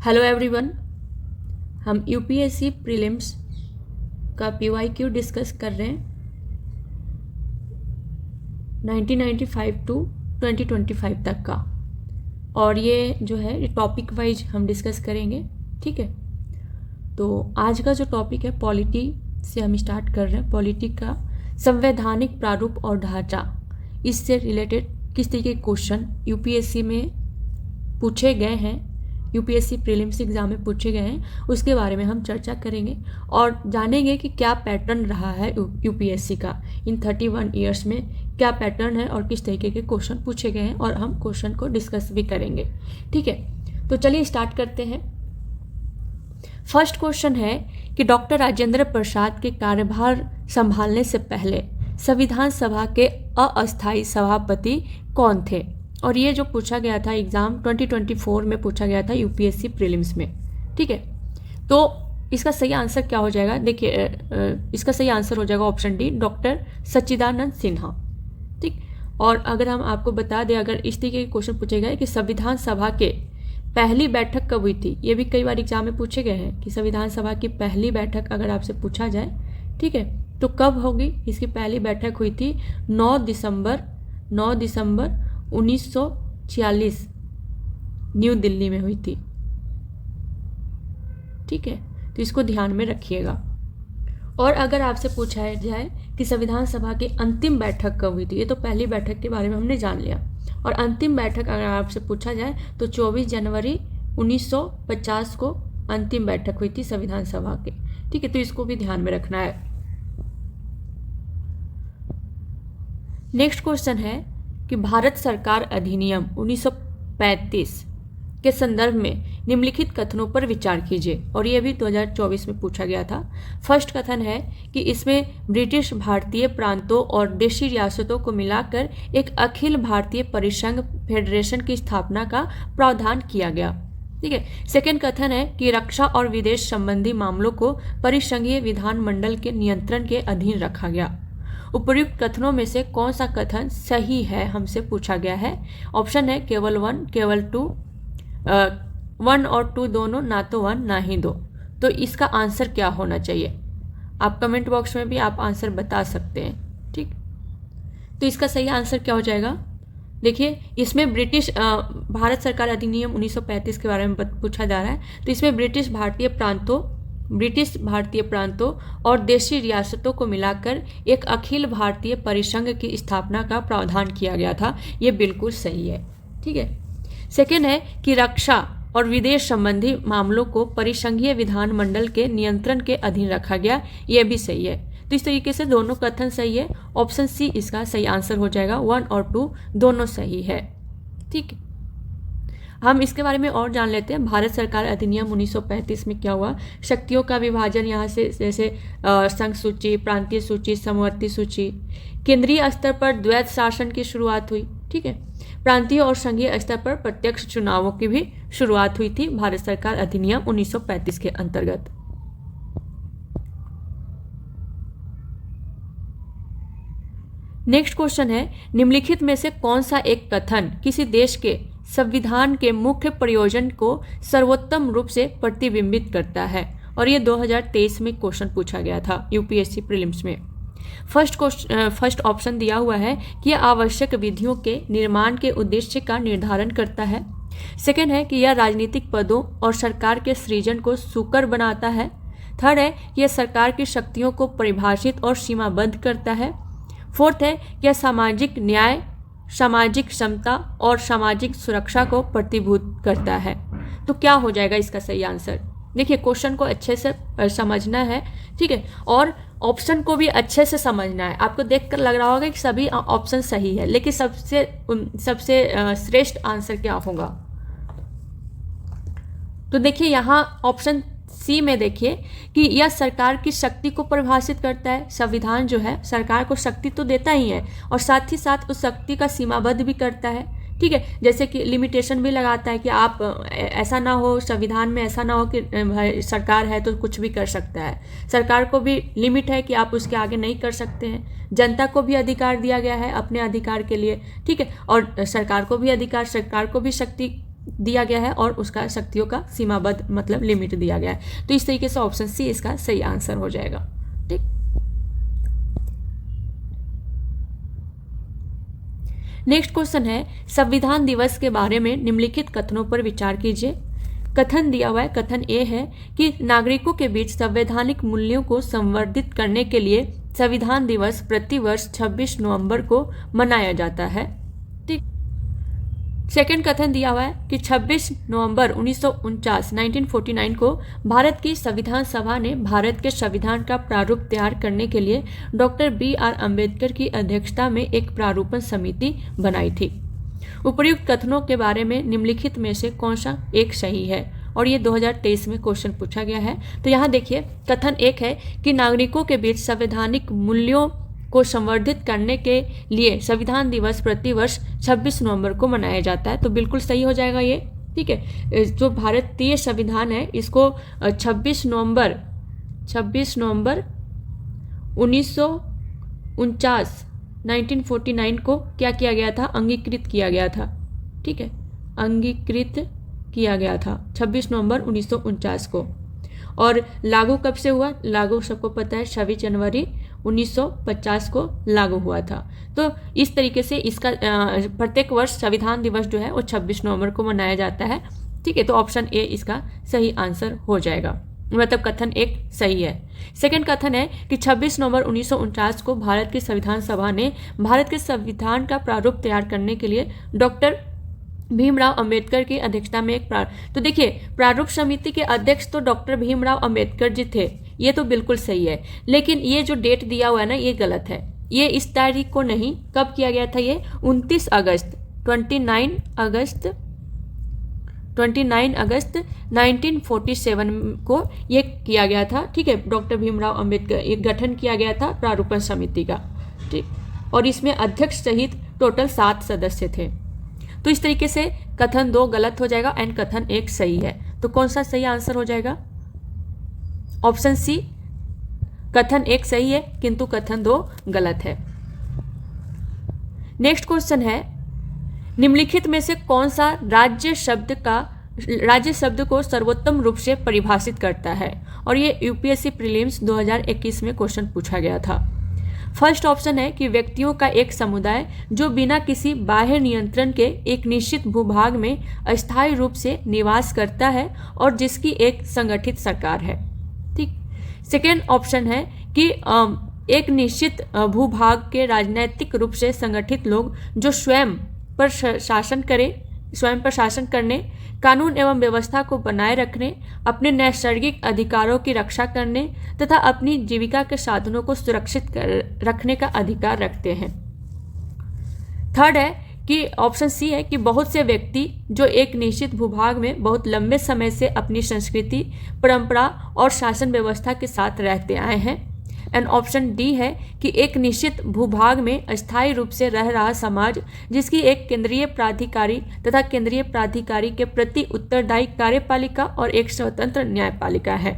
Hello everyone, हम UPSC prelims का PYQ discuss कर रहे हैं 1995 टू 2025 तक का। और ये जो है टॉपिक वाइज हम डिस्कस करेंगे। ठीक है, तो आज का जो टॉपिक है पॉलिटी से हम स्टार्ट कर रहे हैं। पॉलिटी का संवैधानिक प्रारूप और ढांचा, इससे रिलेटेड किस तरीके के क्वेश्चन यूपीएससी में पूछे गए हैं, यूपीएससी प्रीलिम्स एग्जाम में पूछे गए हैं, उसके बारे में हम चर्चा करेंगे और जानेंगे कि क्या पैटर्न रहा है यूपीएससी का इन 31 ईयर्स में, क्या पैटर्न है और किस तरीके के क्वेश्चन पूछे गए हैं, और हम क्वेश्चन को डिस्कस भी करेंगे। ठीक है, तो चलिए स्टार्ट करते हैं। फर्स्ट क्वेश्चन है कि डॉक्टर राजेंद्र प्रसाद के कार्यभार संभालने से पहले संविधान सभा के अस्थायी सभापति कौन थे? और ये जो पूछा गया था एग्ज़ाम 2024 में पूछा गया था यूपीएससी प्रीलिम्स में। ठीक है, तो इसका सही आंसर क्या हो जाएगा? देखिए, इसका सही आंसर हो जाएगा ऑप्शन डी, डॉक्टर सच्चिदानंद सिन्हा। ठीक, और अगर हम आपको बता दें, अगर इस तरीके के क्वेश्चन पूछे गए कि संविधान सभा के पहली बैठक कब हुई थी, ये भी कई बार एग्जाम में पूछे गए हैं कि संविधान सभा की पहली बैठक अगर आपसे पूछा जाए, ठीक है, तो कब होगी? इसकी पहली बैठक हुई थी 9 दिसंबर 1946 न्यू दिल्ली में हुई थी। ठीक है, तो इसको ध्यान में रखिएगा। और अगर आपसे पूछा जाए कि संविधान सभा की अंतिम बैठक कब हुई थी, ये तो पहली बैठक के बारे में हमने जान लिया, और अंतिम बैठक अगर आपसे पूछा जाए तो 24 जनवरी 1950 को अंतिम बैठक हुई थी संविधान सभा के। ठीक है, तो इसको भी ध्यान में रखना है। नेक्स्ट क्वेश्चन है कि भारत सरकार अधिनियम 1935 के संदर्भ में निम्नलिखित कथनों पर विचार कीजिए, और यह भी 2024 में पूछा गया था। फर्स्ट कथन है कि इसमें ब्रिटिश भारतीय प्रांतों और देशी रियासतों को मिलाकर एक अखिल भारतीय परिसंघ फेडरेशन की स्थापना का प्रावधान किया गया। ठीक है, सेकेंड कथन है कि रक्षा और विदेश संबंधी मामलों को परिसंघीय विधानमंडल के नियंत्रण के अधीन रखा गया। उपर्युक्त कथनों में से कौन सा कथन सही है, हमसे पूछा गया है। ऑप्शन है केवल 1, केवल 2, 1 और 2 दोनों, ना तो 1 ना ही 2। तो इसका आंसर क्या होना चाहिए? आप कमेंट बॉक्स में भी आप आंसर बता सकते हैं। ठीक, तो इसका सही आंसर क्या हो जाएगा? देखिए, इसमें ब्रिटिश भारत सरकार अधिनियम 1935 के बारे में पूछा जा रहा है, तो इसमें ब्रिटिश भारतीय प्रांतों और देशी रियासतों को मिलाकर एक अखिल भारतीय परिसंघ की स्थापना का प्रावधान किया गया था। ये बिल्कुल सही है। ठीक है, सेकेंड है कि रक्षा और विदेश संबंधी मामलों को परिसंघीय विधानमंडल के नियंत्रण के अधीन रखा गया। ये भी सही है। तो इस तरीके से दोनों कथन सही है। ऑप्शन सी इसका सही आंसर हो जाएगा। 1 और 2 दोनों सही है। ठीक है, हम इसके बारे में और जान लेते हैं। भारत सरकार अधिनियम 1935 में क्या हुआ? शक्तियों का विभाजन यहाँ से, जैसे संघ सूची, प्रांतीय सूची, समवर्ती सूची। केंद्रीय स्तर पर द्वैत शासन की शुरुआत हुई। ठीक है, प्रांतीय और संघीय स्तर पर प्रत्यक्ष चुनावों की भी शुरुआत हुई थी भारत सरकार अधिनियम 1935 के अंतर्गत। नेक्स्ट क्वेश्चन है, निम्नलिखित में से कौन सा एक कथन किसी देश के संविधान के मुख्य प्रयोजन को सर्वोत्तम रूप से प्रतिबिंबित करता है? और ये 2023 में क्वेश्चन पूछा गया था यूपीएससी प्रीलिम्स में। फर्स्ट ऑप्शन दिया हुआ है कि यह आवश्यक विधियों के निर्माण के उद्देश्य का निर्धारण करता है। सेकेंड है कि यह राजनीतिक पदों और सरकार के सृजन को सुकर बनाता है। थर्ड है कि यह सरकार की शक्तियों को परिभाषित और सीमाबद्ध करता है। फोर्थ है कि यह सामाजिक न्याय, सामाजिक समता और सामाजिक सुरक्षा को प्रतिभूत करता है। तो क्या हो जाएगा इसका सही आंसर? देखिए, क्वेश्चन को अच्छे से समझना है। ठीक है, और ऑप्शन को भी अच्छे से समझना है। आपको देखकर लग रहा होगा कि सभी ऑप्शन सही है, लेकिन सबसे श्रेष्ठ आंसर क्या होगा? तो देखिए, यहाँ ऑप्शन सी में देखिए कि यह सरकार की शक्ति को परिभाषित करता है। संविधान जो है सरकार को शक्ति तो देता ही है, और साथ ही साथ उस शक्ति का सीमाबद्ध भी करता है। ठीक है, जैसे कि लिमिटेशन भी लगाता है कि आप ऐसा ना हो, संविधान में ऐसा ना हो कि सरकार है तो कुछ भी कर सकता है। सरकार को भी लिमिट है कि आप उसके आगे नहीं कर सकते हैं। जनता को भी अधिकार दिया गया है अपने अधिकार के लिए। ठीक है, और सरकार को भी अधिकार, सरकार को भी शक्ति दिया गया है और उसका शक्तियों का सीमाबद्ध मतलब लिमिट दिया गया है। तो इस तरीके से ऑप्शन सी इसका सही आंसर हो जाएगा। ठीक, नेक्स्ट क्वेश्चन है संविधान दिवस के बारे में निम्नलिखित कथनों पर विचार कीजिए। कथन दिया हुआ है, कथन ए है कि नागरिकों के बीच संवैधानिक मूल्यों को संवर्धित करने के लिए संविधान दिवस प्रतिवर्ष 26 नवंबर को मनाया जाता है। ठीक, सेकंड कथन दिया हुआ है कि 26 नवंबर 1949 को भारत की संविधान सभा ने भारत के संविधान का प्रारूप तैयार करने के लिए डॉक्टर BR अम्बेडकर की अध्यक्षता में एक प्रारूपण समिति बनाई थी। उपर्युक्त कथनों के बारे में निम्नलिखित में से कौन सा एक सही है, और ये 2023 में क्वेश्चन पूछा गया है। तो यहाँ देखिए, कथन एक है कि नागरिकों के बीच संवैधानिक मूल्यों को संवर्धित करने के लिए संविधान दिवस प्रतिवर्ष 26 नवंबर को मनाया जाता है, तो बिल्कुल सही हो जाएगा ये। ठीक है, जो भारतीय संविधान है इसको 26 नवंबर 1949 को क्या किया गया था, अंगीकृत किया गया था। ठीक है, अंगीकृत किया गया था 26 नवंबर 1949 को। और लागू कब से हुआ, लागू सबको पता है 26 जनवरी 1950 को लागू हुआ था। तो इस तरीके से इसका प्रत्येक वर्ष संविधान दिवस जो है वो 26 नवंबर को मनाया जाता है। ठीक है, तो ऑप्शन ए इसका सही आंसर हो जाएगा, मतलब कथन एक सही है। सेकंड कथन है कि 26 नवंबर 1949 को भारत की संविधान सभा ने भारत के संविधान का प्रारूप तैयार करने के लिए डॉक्टर भीमराव अंबेडकर की अध्यक्षता में एक तो देखिए, प्रारूप समिति के अध्यक्ष तो डॉक्टर भीमराव अंबेडकर जी थे, ये तो बिल्कुल सही है। लेकिन ये जो डेट दिया हुआ है ना, ये गलत है। ये इस तारीख को नहीं, कब किया गया था, ये 29 अगस्त 1947 को ये किया गया था। ठीक है, डॉक्टर भीमराव अंबेडकर, एक गठन किया गया था प्रारूपण समिति का। ठीक, और इसमें अध्यक्ष सहित टोटल 7 सदस्य थे। तो इस तरीके से कथन 2 गलत हो जाएगा एंड कथन 1 सही है। तो कौन सा सही आंसर हो जाएगा, ऑप्शन सी, कथन 1 सही है किंतु कथन 2 गलत है। नेक्स्ट क्वेश्चन है, निम्नलिखित में से कौन सा राज्य शब्द को सर्वोत्तम रूप से परिभाषित करता है, और ये यूपीएससी प्रीलिम्स 2021 में क्वेश्चन पूछा गया था। फर्स्ट ऑप्शन है कि व्यक्तियों का एक समुदाय जो बिना किसी बाह्य नियंत्रण के एक निश्चित भूभाग में अस्थायी रूप से निवास करता है और जिसकी एक संगठित सरकार है। ठीक, सेकेंड ऑप्शन है कि एक निश्चित भूभाग के राजनीतिक रूप से संगठित लोग जो स्वयं पर शासन करने, कानून एवं व्यवस्था को बनाए रखने, अपने नैसर्गिक अधिकारों की रक्षा करने तथा अपनी जीविका के साधनों को सुरक्षित रखने का अधिकार रखते हैं। थर्ड है कि ऑप्शन सी है कि बहुत से व्यक्ति जो एक निश्चित भूभाग में बहुत लंबे समय से अपनी संस्कृति, परंपरा और शासन व्यवस्था के साथ रहते आए हैं। एंड ऑप्शन डी है कि एक निश्चित भूभाग में अस्थायी रूप से रह रहा समाज जिसकी एक केंद्रीय प्राधिकारी तथा केंद्रीय प्राधिकारी के प्रति उत्तरदायी कार्यपालिका और एक स्वतंत्र न्यायपालिका है।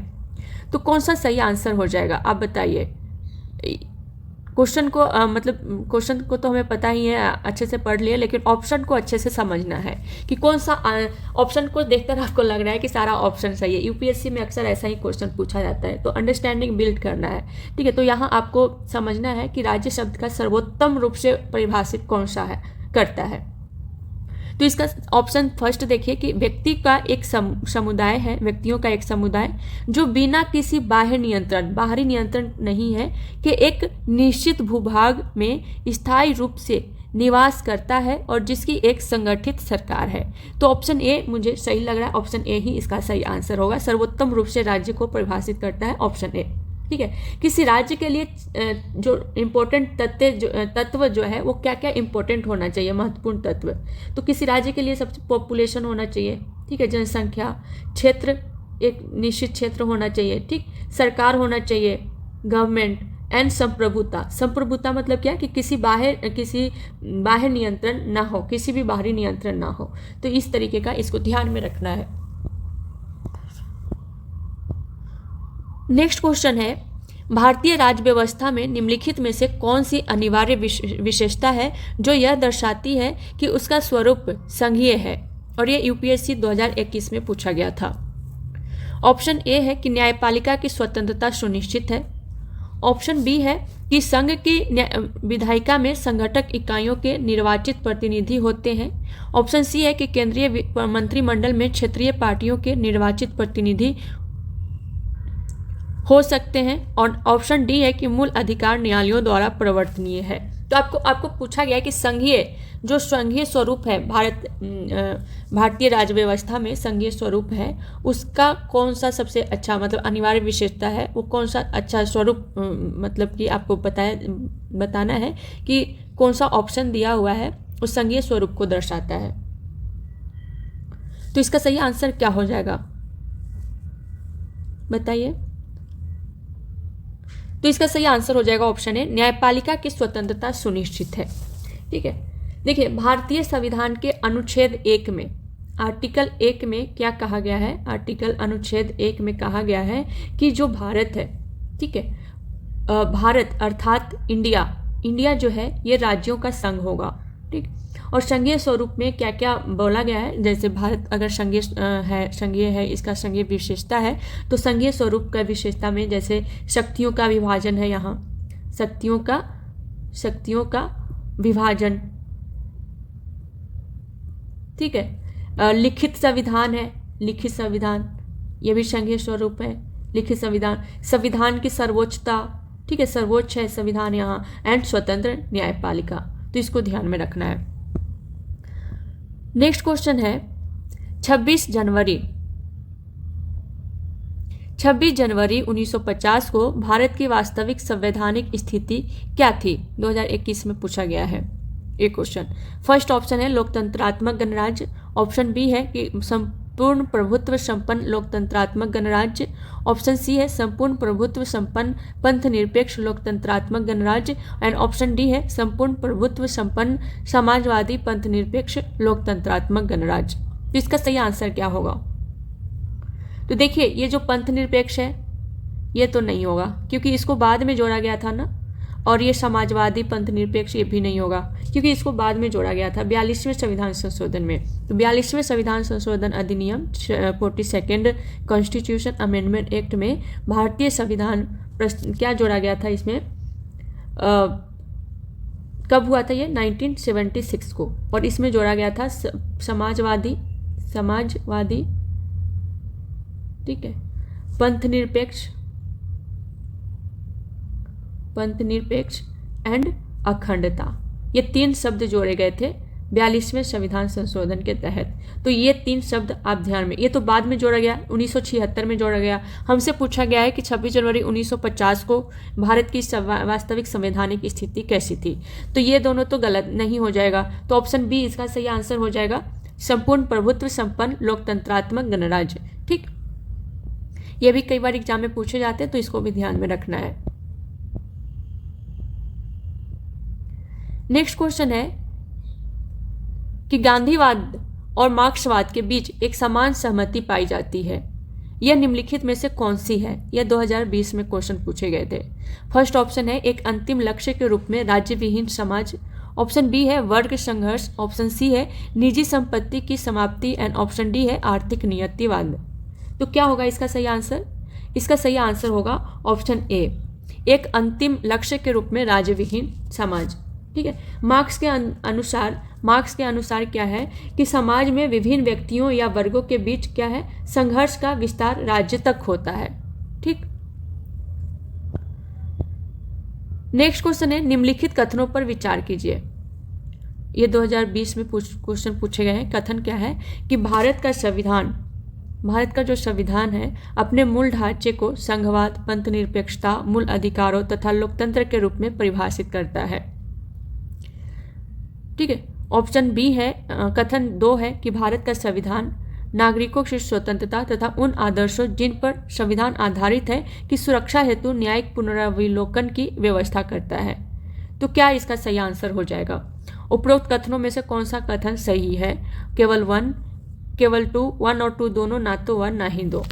तो कौन सा सही आंसर हो जाएगा, आप बताइए। क्वेश्चन को क्वेश्चन को तो हमें पता ही है, अच्छे से पढ़ लिए, लेकिन ऑप्शन को अच्छे से समझना है कि कौन सा ऑप्शन को देखकर आपको लग रहा है कि सारा ऑप्शन सही है। यूपीएससी में अक्सर ऐसा ही क्वेश्चन पूछा जाता है, तो अंडरस्टैंडिंग बिल्ड करना है। ठीक है, तो यहाँ आपको समझना है कि राज्य शब्द का सर्वोत्तम रूप से परिभाषित कौन सा है करता है। तो इसका ऑप्शन फर्स्ट देखिए कि व्यक्ति का एक समुदाय है, व्यक्तियों का एक समुदाय जो बिना किसी बाह्य नियंत्रण, बाहरी नियंत्रण नहीं है, कि एक निश्चित भूभाग में स्थायी रूप से निवास करता है और जिसकी एक संगठित सरकार है। तो ऑप्शन ए मुझे सही लग रहा है, ऑप्शन ए ही इसका सही आंसर होगा। सर्वोत्तम रूप से राज्य को परिभाषित करता है ऑप्शन ए। ठीक है, किसी राज्य के लिए जो इम्पोर्टेंट तत्व जो है वो क्या क्या इम्पोर्टेंट होना चाहिए, महत्वपूर्ण तत्व। तो किसी राज्य के लिए सबसे पॉपुलेशन होना चाहिए, ठीक है, जनसंख्या, क्षेत्र, एक निश्चित क्षेत्र होना चाहिए, ठीक, सरकार होना चाहिए, गवर्नमेंट, एंड संप्रभुता। संप्रभुता मतलब क्या, कि किसी बाह्य नियंत्रण ना हो, किसी भी बाहरी नियंत्रण ना हो। तो इस तरीके का इसको ध्यान में रखना है। नेक्स्ट क्वेश्चन है, भारतीय राज्य व्यवस्था में निम्नलिखित में से कौन सी अनिवार्य विशेषता है जो यह दर्शाती है कि उसका स्वरूप संघीय है। और ये यूपीएससी 2021 में पूछा गया था। ऑप्शन ए है कि न्यायपालिका की स्वतंत्रता सुनिश्चित है। ऑप्शन बी है कि संघ की विधायिका में संगठक इकाइयों के निर्वाचित प्रतिनिधि होते हैं। ऑप्शन सी है कि केंद्रीय मंत्रिमंडल में क्षेत्रीय पार्टियों के निर्वाचित प्रतिनिधि हो सकते हैं। और ऑप्शन डी है कि मूल अधिकार न्यायालयों द्वारा प्रवर्तनीय है। तो आपको पूछा गया है कि जो संघीय स्वरूप है भारतीय राज्य व्यवस्था में संघीय स्वरूप है, उसका कौन सा सबसे अच्छा मतलब अनिवार्य विशेषता है, वो कौन सा अच्छा स्वरूप मतलब कि आपको बताना है कि कौन सा ऑप्शन दिया हुआ है उस संघीय स्वरूप को दर्शाता है। तो इसका सही आंसर क्या हो जाएगा बताइए। तो इसका सही आंसर हो जाएगा ऑप्शन ए, न्यायपालिका की स्वतंत्रता सुनिश्चित है। ठीक है, देखिए भारतीय संविधान के अनुच्छेद 1 में आर्टिकल 1 में क्या कहा गया है। आर्टिकल अनुच्छेद 1 में कहा गया है कि जो भारत है, ठीक है, भारत अर्थात इंडिया जो है ये राज्यों का संघ होगा। ठीक, और संघीय स्वरूप में क्या क्या बोला गया है, जैसे भारत अगर संघीय है इसका संघीय विशेषता है, तो संघीय स्वरूप का विशेषता में जैसे शक्तियों का विभाजन है, यहाँ शक्तियों का विभाजन। ठीक है, लिखित संविधान है, लिखित संविधान ये भी संघीय स्वरूप है। लिखित संविधान की सर्वोच्चता, ठीक है, सर्वोच्च है संविधान यहाँ, एंड स्वतंत्र न्यायपालिका। तो इसको ध्यान में रखना है। नेक्स्ट क्वेश्चन है 26 जनवरी 1950 को भारत की वास्तविक संवैधानिक स्थिति क्या थी, 2021 में पूछा गया है एक क्वेश्चन। फर्स्ट ऑप्शन है लोकतंत्रात्मक गणराज्य। ऑप्शन बी है कि संपूर्ण प्रभुत्व संपन्न लोकतंत्रात्मक गणराज्य। ऑप्शन सी है संपूर्ण प्रभुत्व संपन्न पंथ निरपेक्ष लोकतंत्रात्मक गणराज्य। एंड ऑप्शन डी है संपूर्ण प्रभुत्व संपन्न समाजवादी पंथ निरपेक्ष लोकतंत्रात्मक गणराज्य। तो इसका सही आंसर क्या होगा। तो देखिए ये जो पंथ निरपेक्ष है ये तो नहीं होगा क्योंकि इसको बाद में जोड़ा गया था ना, और ये समाजवादी पंथ निरपेक्ष ये भी नहीं होगा क्योंकि इसको बाद में जोड़ा गया था 42वें संविधान संशोधन में। तो 42वें संविधान संशोधन अधिनियम 42nd कॉन्स्टिट्यूशन अमेंडमेंट एक्ट में भारतीय संविधान क्या जोड़ा गया था इसमें, कब हुआ था ये 1976 को, और इसमें जोड़ा गया था समाजवादी, ठीक है, पंथ निरपेक्ष एंड अखंडता, ये 3 शब्द जोड़े गए थे 42वें संविधान संशोधन के तहत। तो ये 3 शब्द आप ध्यान में, ये तो बाद में जोड़ा गया 1976 में जोड़ा गया। हमसे पूछा गया है कि 26 जनवरी 1950 को भारत की वास्तविक संवैधानिक स्थिति कैसी थी। तो ये दोनों तो गलत नहीं हो जाएगा, तो ऑप्शन बी इसका सही आंसर हो जाएगा, संपूर्ण प्रभुत्व संपन्न लोकतंत्रात्मक गणराज्य। ठीक, ये भी कई बार एग्जाम में पूछे जाते हैं तो इसको भी ध्यान में रखना है। नेक्स्ट क्वेश्चन है कि गांधीवाद और मार्क्सवाद के बीच एक समान सहमति पाई जाती है, यह निम्नलिखित में से कौन सी है। यह 2020 में क्वेश्चन पूछे गए थे। फर्स्ट ऑप्शन है एक अंतिम लक्ष्य के रूप में राज्य विहीन समाज। ऑप्शन बी है वर्ग संघर्ष। ऑप्शन सी है निजी संपत्ति की समाप्ति। एंड ऑप्शन डी है आर्थिक नियतिवाद। तो क्या होगा इसका सही आंसर। इसका सही आंसर होगा ऑप्शन ए, एक अंतिम लक्ष्य के रूप में राज्य विहीन समाज। ठीक है, मार्क्स के अनुसार क्या है कि समाज में विभिन्न व्यक्तियों या वर्गों के बीच क्या है, संघर्ष का विस्तार राज्य तक होता है। ठीक, नेक्स्ट क्वेश्चन है निम्नलिखित कथनों पर विचार कीजिए। ये 2020 में क्वेश्चन पूछे गए हैं। कथन क्या है कि भारत का जो संविधान है अपने मूल ढांचे को संघवाद, पंथ निरपेक्षता, मूल अधिकारों तथा लोकतंत्र के रूप में परिभाषित करता है। ठीक है, ऑप्शन बी है, कथन 2 है कि भारत का संविधान नागरिकों की स्वतंत्रता तथा उन आदर्शों जिन पर संविधान आधारित है की सुरक्षा हेतु न्यायिक पुनरावलोकन की व्यवस्था करता है। तो क्या इसका सही आंसर हो जाएगा। उपरोक्त कथनों में से कौन सा कथन सही है। केवल 1, केवल 2, 1 और 2 दोनों, ना तो 1 ना ही 2।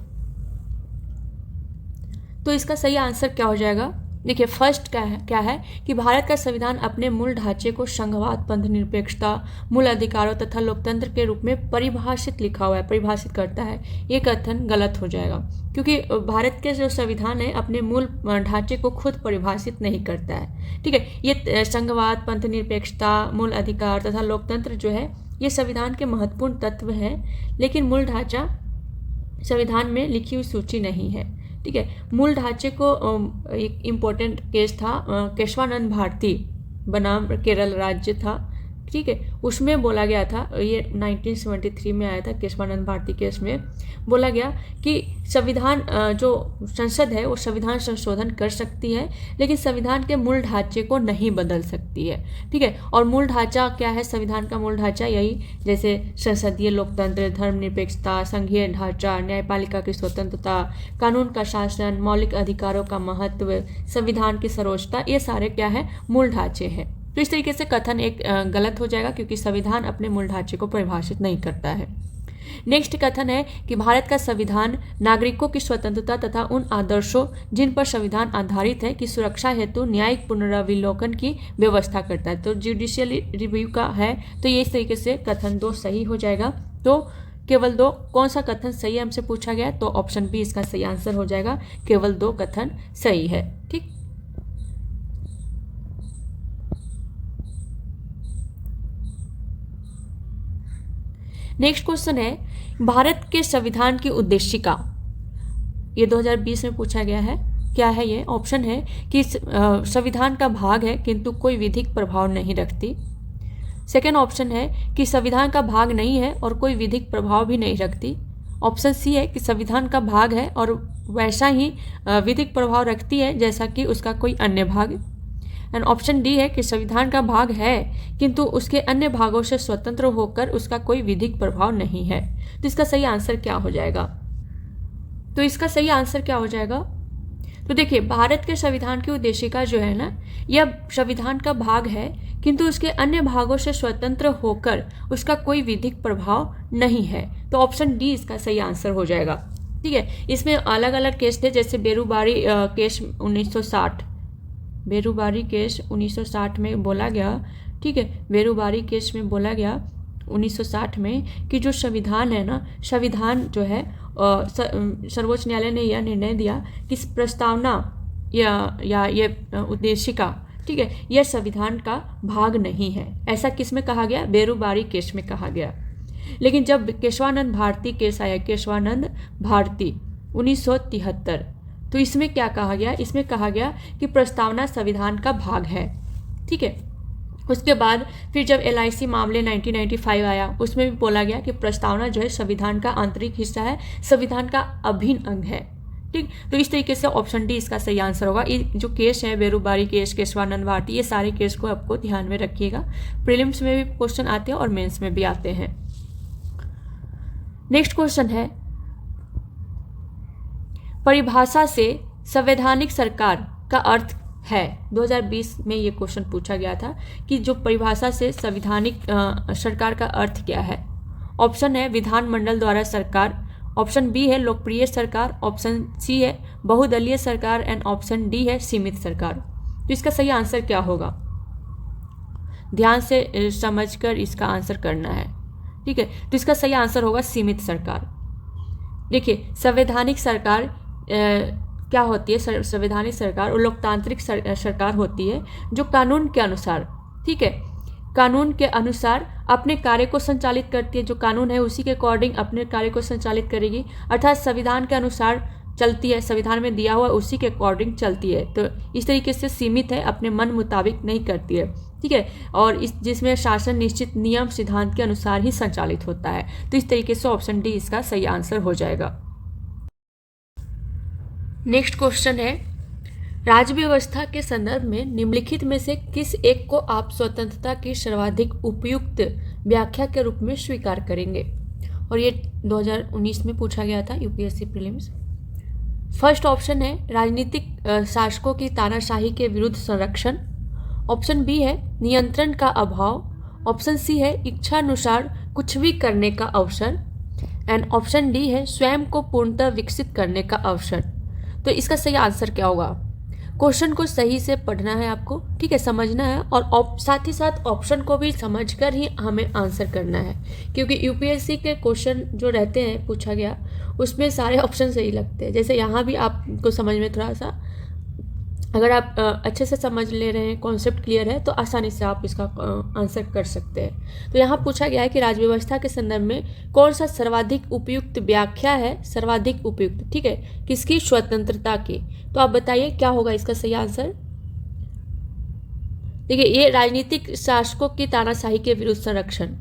तो इसका सही आंसर क्या हो जाएगा, देखिए फर्स्ट क्या है कि भारत का संविधान अपने मूल ढांचे को संघवाद, पंथ निरपेक्षता, मूल अधिकारों तथा लोकतंत्र के रूप में परिभाषित लिखा हुआ है, परिभाषित करता है। ये कथन गलत हो जाएगा, क्योंकि भारत के जो संविधान है अपने मूल ढांचे को खुद परिभाषित नहीं करता है। ठीक है, ये संघवाद, पंथ निरपेक्षता, मूल अधिकार तथा लोकतंत्र जो है ये संविधान के महत्वपूर्ण तत्व हैं, लेकिन मूल ढांचा संविधान में लिखी हुई सूची नहीं है। ठीक है, मूल ढांचे को एक इम्पोर्टेंट केस था केशवानंद भारती बनाम केरल राज्य था। ठीक है, उसमें बोला गया था, ये 1973 में आया था केशवानंद भारती केस में, बोला गया कि संविधान जो संसद है वो संविधान संशोधन कर सकती है, लेकिन संविधान के मूल ढांचे को नहीं बदल सकती है। ठीक है, और मूल ढांचा क्या है, संविधान का मूल ढांचा यही जैसे संसदीय लोकतंत्र, धर्मनिरपेक्षता, संघीय ढांचा, न्यायपालिका की स्वतंत्रता, कानून का शासन, मौलिक अधिकारों का महत्व, संविधान की सर्वोच्चता, ये सारे क्या है, मूल ढांचे हैं। तो इस तरीके से कथन एक गलत हो जाएगा, क्योंकि संविधान अपने मूल ढांचे को परिभाषित नहीं करता है। नेक्स्ट कथन है कि भारत का संविधान नागरिकों की स्वतंत्रता तथा उन आदर्शों जिन पर संविधान आधारित है की सुरक्षा हेतु न्यायिक पुनरावलोकन की व्यवस्था करता है। तो जुडिशियल रिव्यू का है, तो ये इस तरीके से कथन 2 सही हो जाएगा। तो केवल 2, कौन सा कथन सही है हमसे पूछा गया, तो ऑप्शन बी इसका सही आंसर हो जाएगा, केवल 2 कथन सही है। ठीक, नेक्स्ट क्वेश्चन है भारत के संविधान की उद्देशिका, ये 2020 में पूछा गया है। क्या है ये? ऑप्शन है कि संविधान का भाग है किंतु कोई विधिक प्रभाव नहीं रखती। सेकेंड ऑप्शन है कि संविधान का भाग नहीं है और कोई विधिक प्रभाव भी नहीं रखती। ऑप्शन सी है कि संविधान का भाग है और वैसा ही विधिक प्रभाव रखती है जैसा कि उसका कोई अन्य भाग। एंड ऑप्शन डी है कि संविधान का भाग है किंतु उसके अन्य भागों से स्वतंत्र होकर उसका कोई विधिक प्रभाव नहीं है। तो इसका सही आंसर क्या हो जाएगा? तो इसका सही आंसर क्या हो जाएगा? तो देखिए, भारत के संविधान की उद्देशिका जो है ना, यह संविधान का भाग है किंतु उसके अन्य भागों से स्वतंत्र होकर उसका कोई विधिक प्रभाव नहीं है। तो ऑप्शन डी इसका सही आंसर हो जाएगा। ठीक है, इसमें अलग अलग केस थे, जैसे बेरूबारी केस 1960, बेरूबारी केस 1960 में बोला गया। ठीक है, बेरूबारी केस में बोला गया 1960 में कि जो संविधान है ना, संविधान जो है सर्वोच्च न्यायालय ने यह निर्णय दिया कि प्रस्तावना या ये उद्देशिका, ठीक है, यह संविधान का भाग नहीं है। ऐसा किस में कहा गया? बेरूबारी केस में कहा गया। लेकिन जब केशवानंद भारती केस आया, केशवानंद भारती 1973, तो इसमें क्या कहा गया? इसमें कहा गया कि प्रस्तावना संविधान का भाग है। ठीक है, उसके बाद फिर जब LIC मामले 1995 आया, उसमें भी बोला गया कि प्रस्तावना जो है संविधान का आंतरिक हिस्सा है, संविधान का अभिन्न अंग है। ठीक, तो इस तरीके से ऑप्शन डी इसका सही आंसर होगा। ये जो केस है, बेरूबारी केस, केशवानंद भारती, ये सारे केस को आपको ध्यान में रखिएगा। प्रीलिम्स में भी क्वेश्चन आते हैं और मेंस में भी आते हैं। नेक्स्ट क्वेश्चन है, परिभाषा से संवैधानिक सरकार का अर्थ है। 2020 में ये क्वेश्चन पूछा गया था कि जो परिभाषा से संवैधानिक सरकार का अर्थ क्या है। ऑप्शन है विधानमंडल द्वारा सरकार, ऑप्शन बी है लोकप्रिय सरकार, ऑप्शन सी है बहुदलीय सरकार एंड ऑप्शन डी है सीमित सरकार। तो इसका सही आंसर क्या होगा? ध्यान से समझकर इसका आंसर करना है। ठीक है, तो इसका सही आंसर होगा सीमित सरकार। देखिए, संवैधानिक सरकार क्या होती है? संवैधानिक सरकार और लोकतांत्रिक सरकार होती है जो कानून के अनुसार, ठीक है, कानून के अनुसार अपने कार्य को संचालित करती है। जो कानून है उसी के अकॉर्डिंग अपने कार्य को संचालित करेगी, अर्थात संविधान के अनुसार चलती है, संविधान में दिया हुआ उसी के अकॉर्डिंग चलती है। तो इस तरीके से सीमित है, अपने मन मुताबिक नहीं करती है। ठीक है, और जिसमें शासन निश्चित नियम सिद्धांत के अनुसार ही संचालित होता है। तो इस तरीके से ऑप्शन डी इसका सही आंसर हो जाएगा। नेक्स्ट क्वेश्चन है, राज्य व्यवस्था के संदर्भ में निम्नलिखित में से किस एक को आप स्वतंत्रता की सर्वाधिक उपयुक्त व्याख्या के रूप में स्वीकार करेंगे? और ये 2019 में पूछा गया था UPSC प्रीलिम्स। फर्स्ट ऑप्शन है राजनीतिक शासकों की तानाशाही के विरुद्ध संरक्षण, ऑप्शन बी है नियंत्रण का अभाव, ऑप्शन सी है इच्छानुसार कुछ भी करने का अवसर एंड ऑप्शन डी है स्वयं को पूर्णतः विकसित करने का अवसर। तो इसका सही आंसर क्या होगा? क्वेश्चन को सही से पढ़ना है आपको, ठीक है, समझना है, और साथ ही साथ ऑप्शन को भी समझकर ही हमें आंसर करना है, क्योंकि यूपीएससी के क्वेश्चन जो रहते हैं पूछा गया उसमें सारे ऑप्शन सही लगते हैं। जैसे यहाँ भी आपको समझ में थोड़ा सा, अगर आप अच्छे से समझ ले रहे हैं, कॉन्सेप्ट क्लियर है, तो आसानी से आप इसका आंसर कर सकते हैं। तो यहाँ पूछा गया है कि राज्य व्यवस्था के संदर्भ में कौन सा सर्वाधिक उपयुक्त व्याख्या है, सर्वाधिक उपयुक्त, ठीक है, किसकी, स्वतंत्रता की। तो आप बताइए क्या होगा इसका सही आंसर। देखिए, ये राजनीतिक शासकों की तानाशाही के विरुद्ध संरक्षण,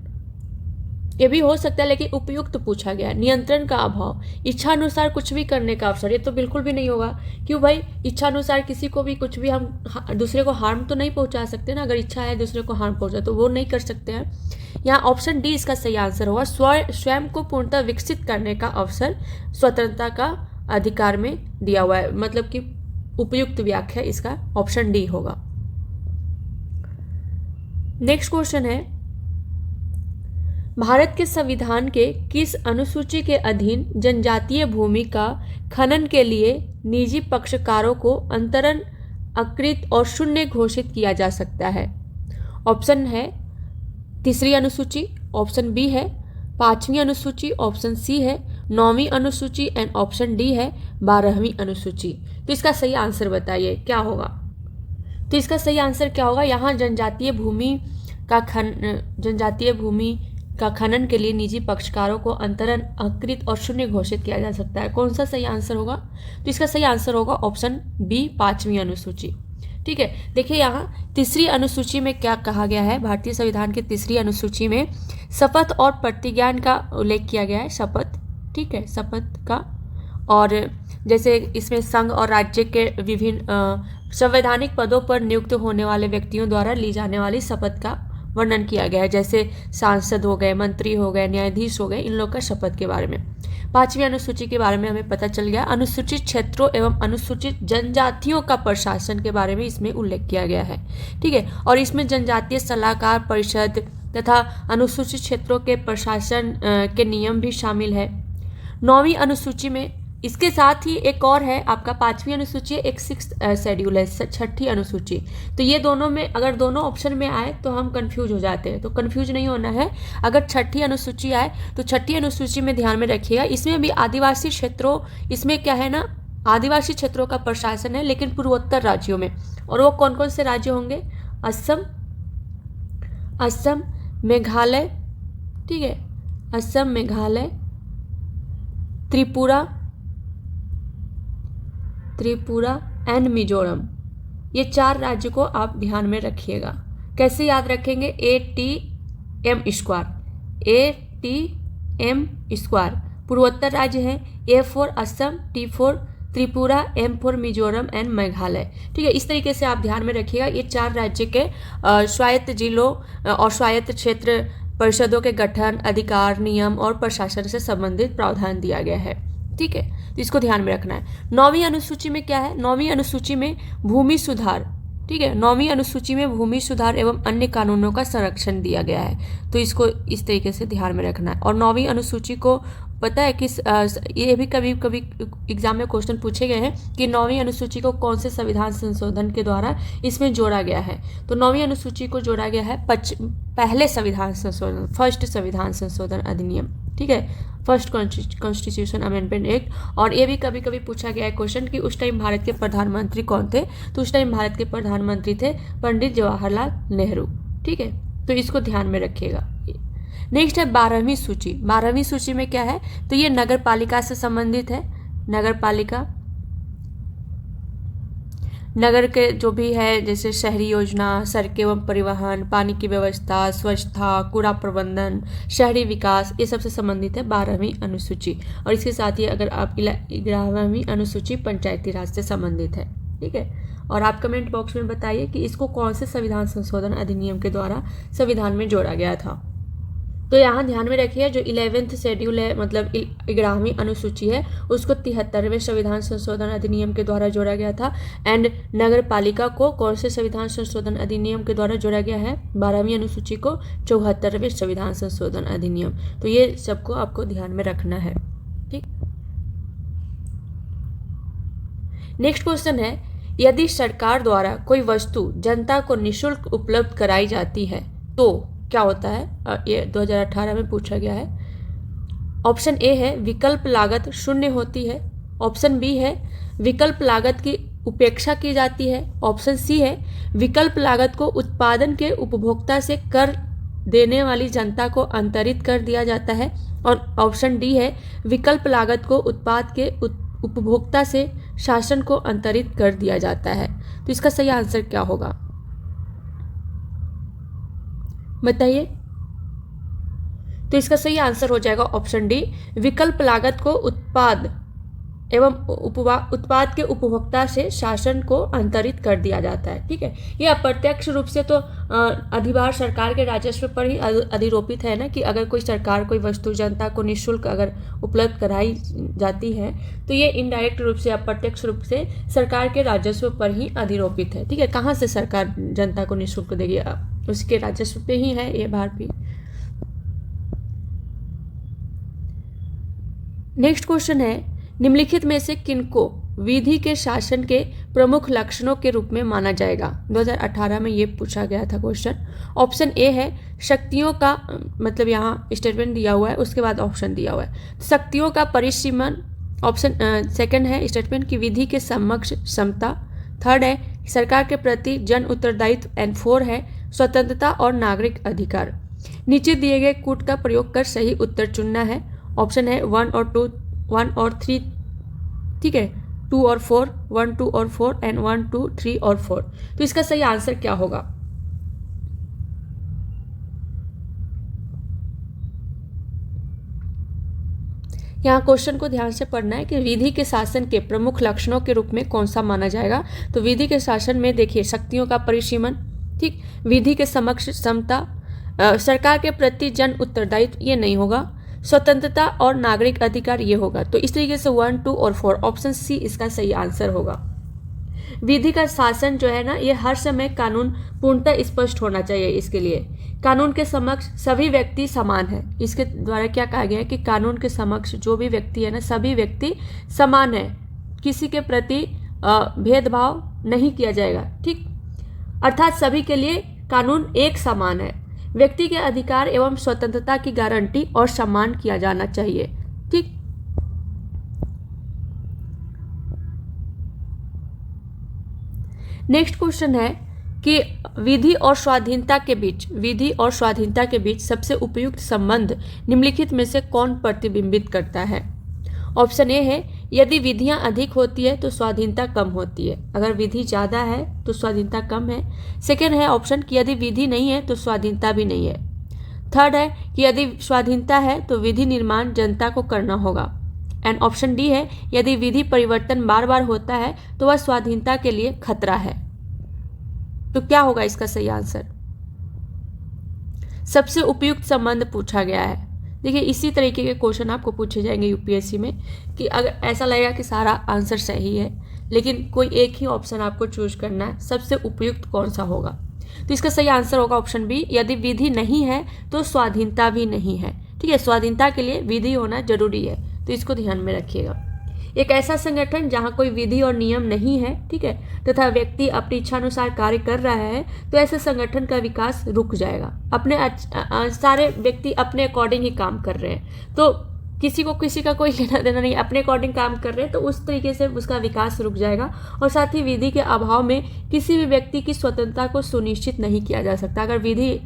ये भी हो सकता है, लेकिन उपयुक्त पूछा गया। नियंत्रण का अभाव, इच्छानुसार कुछ भी करने का अवसर, ये तो बिल्कुल भी नहीं होगा। क्यों भाई, इच्छानुसार किसी को भी कुछ भी, हम दूसरे को हार्म तो नहीं पहुंचा सकते ना। अगर इच्छा है दूसरे को हार्म पहुंचा तो वो नहीं कर सकते हैं। यहाँ ऑप्शन डी इसका सही आंसर होगा। स्वयं को पूर्णतः विकसित करने का अवसर स्वतंत्रता का अधिकार में दिया हुआ है, मतलब कि उपयुक्त व्याख्या इसका ऑप्शन डी होगा। नेक्स्ट क्वेश्चन है, भारत के संविधान के किस अनुसूची के अधीन जनजातीय भूमि का खनन के लिए निजी पक्षकारों को अंतरण, अकृत और शून्य घोषित किया जा सकता है। ऑप्शन है तीसरी अनुसूची, ऑप्शन बी है 5वीं अनुसूची, ऑप्शन सी है 9वीं अनुसूची एंड ऑप्शन डी है 12वीं अनुसूची। तो इसका सही आंसर बताइए क्या होगा। तो इसका सही आंसर क्या होगा, यहाँ जनजातीय भूमि का खनन के लिए निजी पक्षकारों को अंतरण, अकृत और शून्य घोषित किया जा सकता है। कौन सा सही आंसर होगा, तो इसका सही आंसर होगा ऑप्शन बी 5वीं अनुसूची। ठीक है, देखिए यहाँ तीसरी अनुसूची में क्या कहा गया है, भारतीय संविधान की तीसरी अनुसूची में शपथ और प्रतिज्ञान का उल्लेख किया गया है। शपथ, ठीक है, शपथ का, और जैसे इसमें संघ और राज्य के विभिन्न संवैधानिक पदों पर नियुक्त होने वाले व्यक्तियों द्वारा ली जाने वाली शपथ का वर्णन किया गया है। जैसे सांसद हो गए, मंत्री हो गए, न्यायाधीश हो गए, इन लोग का शपथ के बारे में। 5वीं अनुसूची के बारे में हमें पता चल गया। अनुसूचित क्षेत्रों एवं अनुसूचित जनजातियों का प्रशासन के बारे में इसमें उल्लेख किया गया है। ठीक है, और इसमें जनजातीय सलाहकार परिषद तथा अनुसूचित क्षेत्रों के प्रशासन के नियम भी शामिल है। 9वीं अनुसूची में इसके साथ ही एक और है आपका 5वीं अनुसूची, एक 6th शेड्यूल है, 6ठी अनुसूची। तो ये दोनों में अगर दोनों ऑप्शन में आए तो हम कंफ्यूज हो जाते हैं, तो कंफ्यूज नहीं होना है। अगर 6ठी अनुसूची आए तो 6ठी अनुसूची में ध्यान में रखिएगा, इसमें भी आदिवासी क्षेत्रों, इसमें क्या है ना, आदिवासी क्षेत्रों का प्रशासन है, लेकिन पूर्वोत्तर राज्यों में। और वो कौन कौन से राज्य होंगे, असम, मेघालय, ठीक है, असम, मेघालय, त्रिपुरा एंड मिजोरम। ये 4 राज्य को आप ध्यान में रखिएगा। कैसे याद रखेंगे, ATM स्क्वायर पूर्वोत्तर राज्य है, A for Assam, T for Tripura, M for Mizoram and Meghalaya. ठीक है, इस तरीके से आप ध्यान में रखिएगा। ये 4 राज्य के स्वायत्त जिलों और स्वायत्त क्षेत्र परिषदों के गठन, अधिकार, नियम और प्रशासन से संबंधित प्रावधान दिया गया है। ठीक है, तो इसको ध्यान में रखना है। 9वीं अनुसूची में क्या है, 9वीं अनुसूची में भूमि सुधार, ठीक है, 9वीं अनुसूची में भूमि सुधार एवं अन्य कानूनों का संरक्षण दिया गया है। तो इसको इस तरीके से ध्यान में रखना है। और 9वीं अनुसूची को पता है किस, ये भी कभी कभी एग्जाम में क्वेश्चन पूछे गए हैं कि 9वीं अनुसूची को कौन से संविधान संशोधन के द्वारा इसमें जोड़ा गया है। तो 9वीं अनुसूची को जोड़ा गया है पहले संविधान संशोधन, फर्स्ट संविधान संशोधन अधिनियम, ठीक है, फर्स्ट कॉन्स्टिट्यूशन अमेंडमेंट एक्ट। और ये भी कभी कभी पूछा गया है क्वेश्चन कि उस टाइम भारत के प्रधानमंत्री कौन थे। तो उस टाइम भारत के प्रधानमंत्री थे पंडित जवाहरलाल नेहरू। ठीक है, तो इसको ध्यान में रखिएगा। नेक्स्ट है 12वीं सूची। 12वीं सूची में क्या है, तो ये नगर पालिका से संबंधित है। नगर पालिका, नगर के जो भी है, जैसे शहरी योजना, सड़कें एवं परिवहन, पानी की व्यवस्था, स्वच्छता, कूड़ा प्रबंधन, शहरी विकास, ये सबसे संबंधित है 12वीं अनुसूची। और इसके साथ ही अगर आप 11वीं अनुसूची पंचायती राज से संबंधित है। ठीक है, और आप कमेंट बॉक्स में बताइए कि इसको कौन से संविधान संशोधन अधिनियम के द्वारा संविधान में जोड़ा गया था। तो यहाँ ध्यान में रखिए, जो 11th शेड्यूल है, मतलब 11वीं अनुसूची है, उसको 73वें संविधान संशोधन अधिनियम के द्वारा जोड़ा गया था। एंड नगर पालिका को कौन से संविधान संशोधन अधिनियम के द्वारा जोड़ा गया है, 12वीं अनुसूची को 74वें संविधान संशोधन अधिनियम। तो ये सबको आपको ध्यान में रखना है। ठीक, नेक्स्ट क्वेश्चन है यदि सरकार द्वारा कोई वस्तु जनता को निःशुल्क उपलब्ध कराई जाती है तो क्या होता है? ये 2018 में पूछा गया है। ऑप्शन ए है विकल्प लागत शून्य होती है। ऑप्शन बी है विकल्प लागत की उपेक्षा की जाती है। ऑप्शन सी है विकल्प लागत को उत्पादन के उपभोक्ता से कर देने वाली जनता को अंतरित कर दिया जाता है। और ऑप्शन डी है विकल्प लागत को उत्पाद के उपभोक्ता से शासन को अंतरित कर दिया जाता है। तो इसका सही आंसर क्या होगा बताइए? तो इसका सही आंसर हो जाएगा ऑप्शन डी, विकल्प लागत को उत्पाद एवं उत्पाद के उपभोक्ता से शासन को अंतरित कर दिया जाता है। ठीक है, ये अप्रत्यक्ष रूप से तो अधिभार सरकार के राजस्व पर ही अधिरोपित है ना, कि अगर कोई सरकार कोई वस्तु जनता को निःशुल्क अगर उपलब्ध कराई जाती है तो ये इनडायरेक्ट रूप से अप्रत्यक्ष रूप से सरकार के राजस्व पर ही अधिरोपित है। ठीक है, कहाँ से सरकार जनता को निःशुल्क देगी? उसके राजस्व पे ही है ये भार भी। नेक्स्ट क्वेश्चन है, निम्नलिखित में से किनको विधि के शासन के प्रमुख लक्षणों के रूप में माना जाएगा? 2018 में ये पूछा गया था क्वेश्चन। ऑप्शन ए है शक्तियों का, मतलब यहाँ स्टेटमेंट दिया हुआ है, उसके बाद ऑप्शन दिया हुआ है, शक्तियों का परिसीमन। ऑप्शन सेकंड है स्टेटमेंट की विधि के समक्ष समता। थर्ड है सरकार के प्रति जन उत्तरदायित्व। एंड फोर है स्वतंत्रता और नागरिक अधिकार। नीचे दिए गए कूट का प्रयोग कर सही उत्तर चुनना है। ऑप्शन है 1 और 3, ठीक है, 2 और 4, 1, 2 और 4 एंड 1, 2, 3 और 4। तो इसका सही आंसर क्या होगा? यहाँ क्वेश्चन को ध्यान से पढ़ना है कि विधि के शासन के प्रमुख लक्षणों के रूप में कौन सा माना जाएगा। तो विधि के शासन में देखिए शक्तियों का परिसीमन, ठीक, विधि के समक्ष समता, सरकार के प्रति जन उत्तरदायित्व ये नहीं होगा, स्वतंत्रता और नागरिक अधिकार ये होगा। तो इस तरीके से 1, 2 और 4 ऑप्शन सी इसका सही आंसर होगा। विधि का शासन जो है ना, ये हर समय कानून पूर्णतः स्पष्ट होना चाहिए। इसके लिए कानून के समक्ष सभी व्यक्ति समान है। इसके द्वारा क्या कहा गया है कि कानून के समक्ष जो भी व्यक्ति है ना, सभी व्यक्ति समान है, किसी के प्रति भेदभाव नहीं किया जाएगा। ठीक, अर्थात सभी के लिए कानून एक समान है। व्यक्ति के अधिकार एवं स्वतंत्रता की गारंटी और सम्मान किया जाना चाहिए। ठीक, नेक्स्ट क्वेश्चन है कि विधि और स्वाधीनता के बीच सबसे उपयुक्त संबंध निम्नलिखित में से कौन प्रतिबिंबित करता है? ऑप्शन ए है यदि विधियां अधिक होती है तो स्वाधीनता कम होती है, अगर विधि ज़्यादा है तो स्वाधीनता कम है। सेकेंड है ऑप्शन कि यदि विधि नहीं है तो स्वाधीनता भी नहीं है। थर्ड है कि यदि स्वाधीनता है तो विधि निर्माण जनता को करना होगा। एंड ऑप्शन डी है यदि विधि परिवर्तन बार बार होता है तो वह स्वाधीनता के लिए खतरा है। तो क्या होगा इसका सही आंसर? सबसे उपयुक्त संबंध पूछा गया है। देखिए इसी तरीके के क्वेश्चन आपको पूछे जाएंगे यूपीएससी में, कि अगर ऐसा लगेगा कि सारा आंसर सही है लेकिन कोई एक ही ऑप्शन आपको चूज करना है, सबसे उपयुक्त कौन सा होगा। तो इसका सही आंसर होगा ऑप्शन बी, यदि विधि नहीं है तो स्वाधीनता भी नहीं है। ठीक है, स्वाधीनता के लिए विधि होना जरूरी है, तो इसको ध्यान में रखिएगा। एक ऐसा संगठन जहां कोई विधि और नियम नहीं है, ठीक है, तथा व्यक्ति अपनी इच्छानुसार कार्य कर रहा है, तो ऐसे संगठन का विकास रुक जाएगा। अपने सारे व्यक्ति अपने अकॉर्डिंग ही काम कर रहे हैं, तो किसी का कोई लेना देना नहीं, अपने अकॉर्डिंग काम कर रहे हैं, तो उस तरीके से उसका विकास रुक जाएगा। और साथ ही विधि के अभाव में किसी भी व्यक्ति की स्वतंत्रता को सुनिश्चित नहीं किया जा सकता। अगर विधि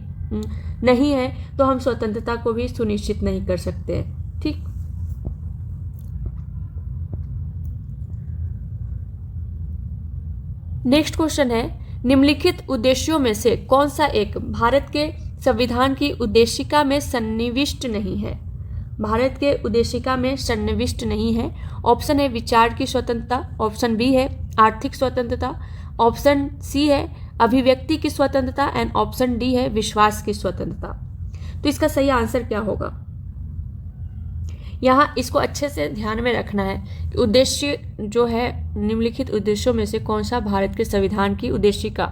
नहीं है तो हम स्वतंत्रता को भी सुनिश्चित नहीं कर सकते। ठीक, नेक्स्ट क्वेश्चन है, निम्नलिखित उद्देश्यों में से कौन सा एक भारत के संविधान की उद्देशिका में सन्निविष्ट नहीं है? भारत के उद्देशिका में सन्निविष्ट नहीं है। ऑप्शन है विचार की स्वतंत्रता, ऑप्शन बी है आर्थिक स्वतंत्रता, ऑप्शन सी है अभिव्यक्ति की स्वतंत्रता एंड ऑप्शन डी है विश्वास की स्वतंत्रता। तो इसका सही आंसर क्या होगा? यहाँ इसको अच्छे से ध्यान में रखना है कि उद्देश्य जो है निम्नलिखित उद्देश्यों में से कौन सा भारत के संविधान की उद्देशिका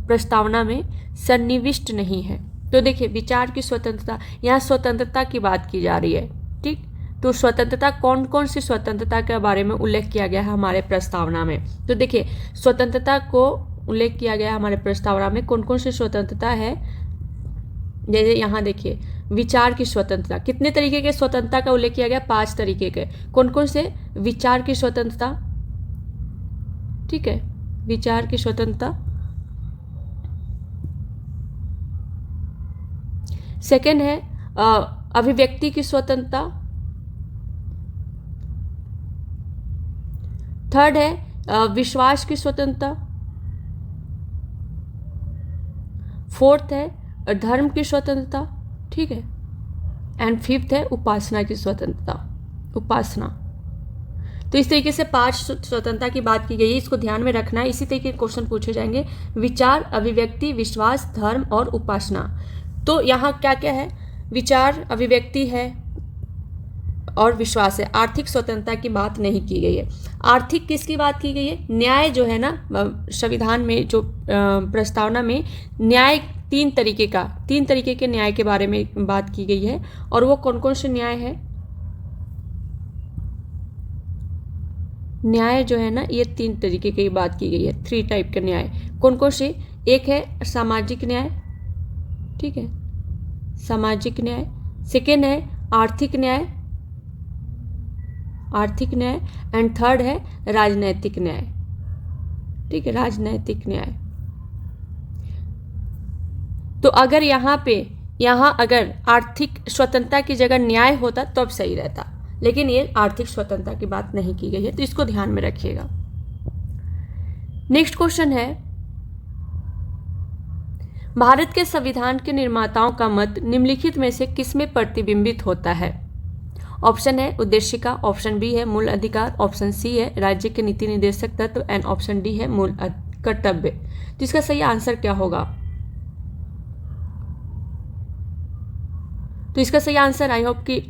प्रस्तावना में सन्निविष्ट नहीं है। तो देखिए विचार की स्वतंत्रता, यहाँ स्वतंत्रता की बात की जा रही है। ठीक, तो स्वतंत्रता, कौन कौन सी स्वतंत्रता के बारे में उल्लेख किया गया है हमारे प्रस्तावना में? तो देखिए, स्वतंत्रता को उल्लेख किया गया है हमारे प्रस्तावना में, कौन कौन सी स्वतंत्रता है। जैसे यहाँ देखिए, विचार की स्वतंत्रता, कितने तरीके के स्वतंत्रता का उल्लेख किया गया? 5 तरीके के। कौन कौन से? विचार की स्वतंत्रता, ठीक है, विचार की स्वतंत्रता। सेकंड है अभिव्यक्ति की स्वतंत्रता। थर्ड है विश्वास की स्वतंत्रता। फोर्थ है धर्म की स्वतंत्रता, ठीक है, एंड फिफ्थ है उपासना की स्वतंत्रता, उपासना। तो इस तरीके से 5 स्वतंत्रता की बात की गई है, इसको ध्यान में रखना है। इसी तरीके के क्वेश्चन पूछे जाएंगे, विचार, अभिव्यक्ति, विश्वास, धर्म और उपासना। तो यहाँ क्या क्या है? विचार, अभिव्यक्ति है और विश्वास है। आर्थिक स्वतंत्रता की बात नहीं की गई है। आर्थिक किसकी बात की गई है? न्याय जो है ना, संविधान में जो प्रस्तावना में न्याय 3 तरीके के न्याय के बारे में बात की गई है। और वो कौन कौन से न्याय है? न्याय जो है ना, ये 3 तरीके की बात की गई है, 3 टाइप के न्याय। कौन कौन से? एक है सामाजिक न्याय, ठीक है, सामाजिक न्याय। सेकेंड है आर्थिक न्याय, आर्थिक न्याय। एंड थर्ड है राजनैतिक न्याय, ठीक है, राजनैतिक न्याय। तो अगर यहाँ अगर आर्थिक स्वतंत्रता की जगह न्याय होता तो अब सही रहता, लेकिन ये आर्थिक स्वतंत्रता की बात नहीं की गई है, तो इसको ध्यान में रखिएगा। नेक्स्ट क्वेश्चन है, भारत के संविधान के निर्माताओं का मत निम्नलिखित में से किसमें प्रतिबिंबित होता है? ऑप्शन है उद्देशिका, ऑप्शन बी है मूल अधिकार, ऑप्शन सी है राज्य के नीति निर्देशक तत्व एंड ऑप्शन डी है मूल कर्तव्य। तो इसका सही आंसर क्या होगा? तो इसका सही आंसर आई होप कि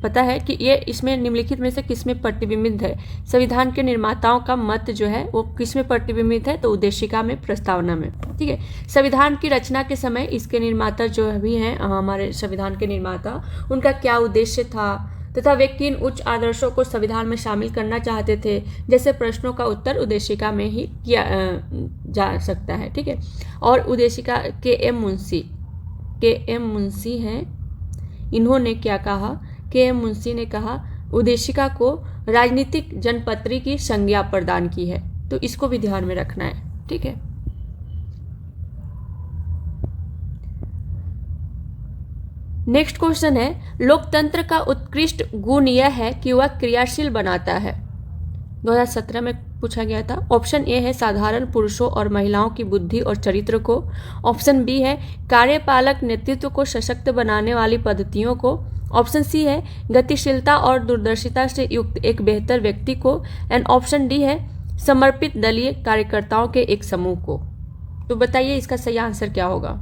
पता है कि ये इसमें निम्नलिखित में से किसमें प्रतिबिंबित है। संविधान के निर्माताओं का मत जो है वो किसमें प्रतिबिंबित है? तो उद्देशिका में, प्रस्तावना में, ठीक है। संविधान की रचना के समय इसके निर्माता जो भी हैं हमारे संविधान के निर्माता, उनका क्या उद्देश्य था तथा वे किन उच्च आदर्शों को संविधान में शामिल करना चाहते थे, जैसे प्रश्नों का उत्तर उद्देशिका में ही किया जा सकता है, ठीक है। और उद्देशिका के.एम. मुंशी हैं, इन्होंने क्या कहा? के.एम. मुंशी ने कहा उद्देशिका को राजनीतिक जनपत्री की संज्ञा प्रदान की है। तो इसको भी ध्यान में रखना है, ठीक है। नेक्स्ट क्वेश्चन है, लोकतंत्र का उत्कृष्ट गुण यह है कि वह क्रियाशील बनाता है। 2017 में पूछा गया था। ऑप्शन ए है साधारण पुरुषों और महिलाओं की बुद्धि और चरित्र को, ऑप्शन बी है कार्यपालक नेतृत्व को सशक्त बनाने वाली पद्धतियों को, ऑप्शन सी है गतिशीलता और दूरदर्शिता से युक्त एक बेहतर व्यक्ति को, एंड ऑप्शन डी है समर्पित दलीय कार्यकर्ताओं के एक समूह को। तो बताइए इसका सही आंसर क्या होगा?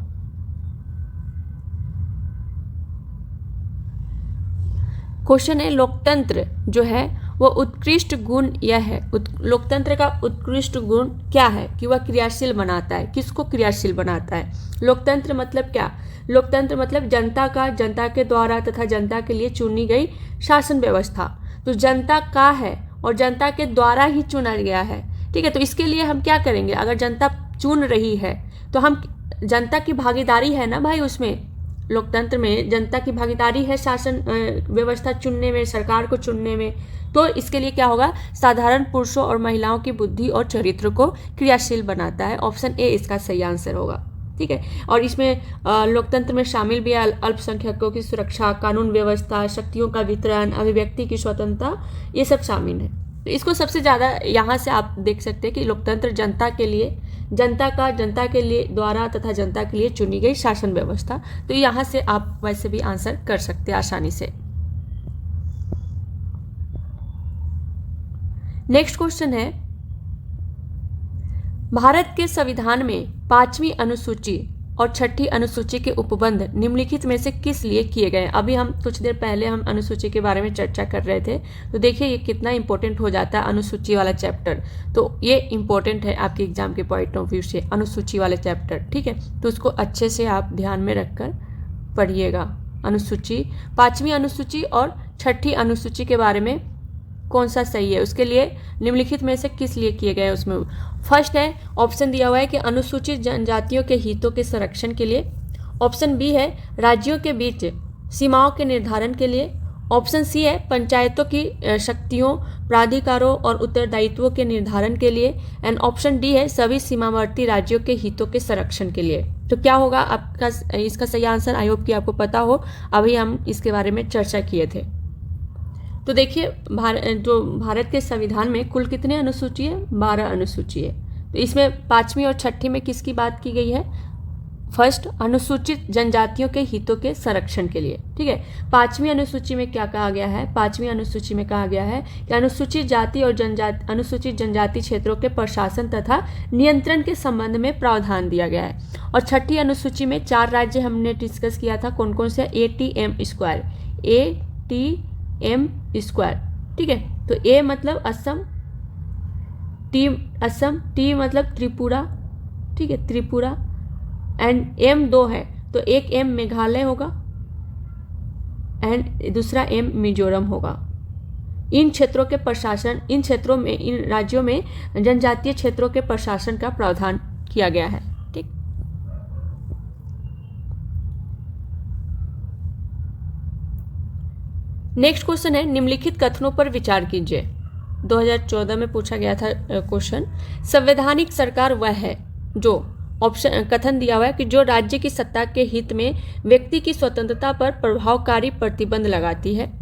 क्वेश्चन है लोकतंत्र जो है वो उत्कृष्ट गुण यह है, लोकतंत्र का उत्कृष्ट गुण क्या है कि वह क्रियाशील बनाता है। किसको क्रियाशील बनाता है? लोकतंत्र मतलब क्या? लोकतंत्र मतलब जनता के द्वारा तथा जनता के लिए चुनी गई शासन व्यवस्था। तो जनता का है और जनता के द्वारा ही चुना गया है, ठीक है। तो इसके लिए हम क्या करेंगे? अगर जनता चुन रही है तो हम, जनता की भागीदारी है ना भाई, उसमें लोकतंत्र में जनता की भागीदारी है शासन व्यवस्था चुनने में, सरकार को चुनने में। तो इसके लिए क्या होगा? साधारण पुरुषों और महिलाओं की बुद्धि और चरित्र को क्रियाशील बनाता है। ऑप्शन ए इसका सही आंसर होगा, ठीक है। और इसमें लोकतंत्र में शामिल भी है अल्पसंख्यकों की सुरक्षा, कानून व्यवस्था, शक्तियों का वितरण, अभिव्यक्ति की स्वतंत्रता, ये सब शामिल है। तो इसको सबसे ज़्यादा यहाँ से आप देख सकते हैं कि लोकतंत्र जनता के लिए, जनता के लिए द्वारा तथा जनता के लिए चुनी गई शासन व्यवस्था। तो यहाँ से आप वैसे भी आंसर कर सकते हैं आसानी से। नेक्स्ट क्वेश्चन है, भारत के संविधान में 5वीं अनुसूची और 6ठी अनुसूची के उपबंध निम्नलिखित में से किस लिए किए गए? अभी हम कुछ देर पहले हम अनुसूची के बारे में चर्चा कर रहे थे, तो देखिए ये कितना इंपॉर्टेंट हो जाता है अनुसूची वाला चैप्टर। तो ये इंपॉर्टेंट है आपके एग्जाम के पॉइंट ऑफ व्यू से, अनुसूची वाला चैप्टर, ठीक है। तो उसको अच्छे से आप ध्यान में रखकर पढ़िएगा। अनुसूची, 5वीं अनुसूची और छठी अनुसूची के बारे में कौन सा सही है, उसके लिए निम्नलिखित में से किस लिए किए गए उसमें। फर्स्ट है, ऑप्शन दिया हुआ है कि अनुसूचित जनजातियों के हितों के संरक्षण के लिए। ऑप्शन बी है राज्यों के बीच सीमाओं के निर्धारण के लिए। ऑप्शन सी है पंचायतों की शक्तियों, प्राधिकारों और उत्तरदायित्वों के निर्धारण के लिए। एंड ऑप्शन डी है सभी सीमावर्ती राज्यों के हितों के संरक्षण के लिए। तो क्या होगा आपका इसका सही आंसर? आई होप कि आपको पता हो, अभी हम इसके बारे में चर्चा किए थे। तो देखिए भारत के संविधान में कुल कितने अनुसूची है? 12 अनुसूची है। तो इसमें 5वीं और 6ठी में किसकी बात की गई है? फर्स्ट, अनुसूचित जनजातियों के हितों के संरक्षण के लिए। ठीक है, 5वीं अनुसूची में क्या कहा गया है? 5वीं अनुसूची में कहा गया है कि अनुसूचित जाति और अनुसूचित जनजाति क्षेत्रों के प्रशासन तथा नियंत्रण के संबंध में प्रावधान दिया गया है। और 6ठी अनुसूची में 4 राज्य हमने डिस्कस किया था, कौन कौन से? ATM square. ठीक है, तो ए मतलब असम, टी मतलब त्रिपुरा, ठीक है, त्रिपुरा, एंड एम 2 है, तो एक एम मेघालय होगा एंड दूसरा एम मिजोरम होगा। इन क्षेत्रों के प्रशासन, इन राज्यों में जनजातीय क्षेत्रों के प्रशासन का प्रावधान किया गया है। ठीक, नेक्स्ट क्वेश्चन है, निम्नलिखित कथनों पर विचार कीजिए। 2014 में पूछा गया था क्वेश्चन। संवैधानिक सरकार वह है जो, ऑप्शन कथन दिया हुआ है कि जो राज्य की सत्ता के हित में व्यक्ति की स्वतंत्रता पर प्रभावकारी प्रतिबंध लगाती है।